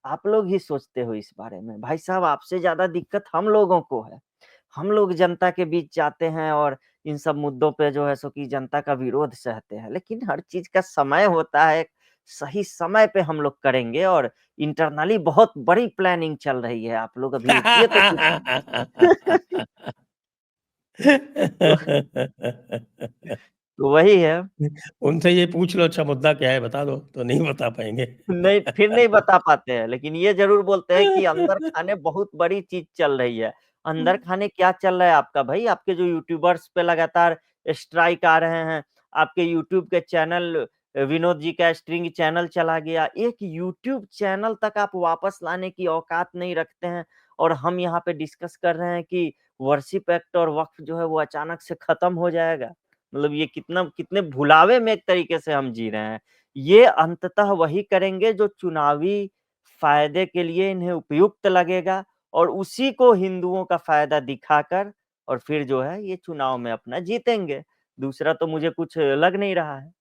आप लोग ही सोचते हो इस बारे में। भाई साहब आपसे ज़्यादा दिक्कत हम लोगों को है। हम लोग जनता के बीच जाते हैं और इन सब मुद्दों पे जो है सो कि जनता का विरोध सहते हैं। लेकिन हर चीज़ का समय होता है, सही समय पे हम लोग करेंगे और इंटरनली बहुत बड़ी प्लानिंग चल रही है। आप लोग अभी रुकिए तो कुछ" तो तो वही है। उनसे ये पूछ लो अच्छा मुद्दा क्या है बता दो, तो नहीं बता पाएँगे। नहीं, फिर नहीं बता पाते हैं, लेकिन ये ज़रूर बोलते हैं कि अंदर खाने बहुत बड़ी चीज़ चल रही है। अंदर खाने क्या चल रहा है आपका भई? आपके जो यूट्यूबर्स पे लगातार स्ट्राइक आ रहे हैं, आपके यूट्यूब के चैनल विनोद जी का स्ट्रिंग चैनल चला गया। एक यूट्यूब चैनल तक आप वापस लाने की औकात नहीं रखते हैं और हम यहाँ पे डिस्कस कर रहे हैं कि वर्शिप एक्ट और वक्फ जो है वो अचानक से खत्म हो जाएगा। मतलब ये कितना कितने भुलावे में एक तरीके से हम जी रहे हैं। ये अंततः वही करेंगे जो चुनावी फ़ायदे के लिए इन्हें उपयुक्त लगेगा और उसी को हिंदुओं का फ़ायदा दिखाकर और फिर जो है ये चुनाव में अपना जीतेंगे। दूसरा तो मुझे कुछ लग नहीं रहा है।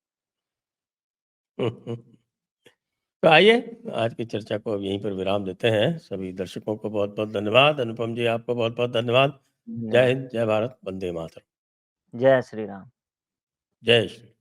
तो आइए, आज की चर्चा को अब यहीं पर विराम देते हैं। सभी दर्शकों को बहुत-बहुत धन्यवाद। अनुपम जी आपको बहुत-बहुत धन्यवाद। जय धन्यवाद। हिंद, जय भारत, वंदे मातरम। जय श्री राम। जय श्री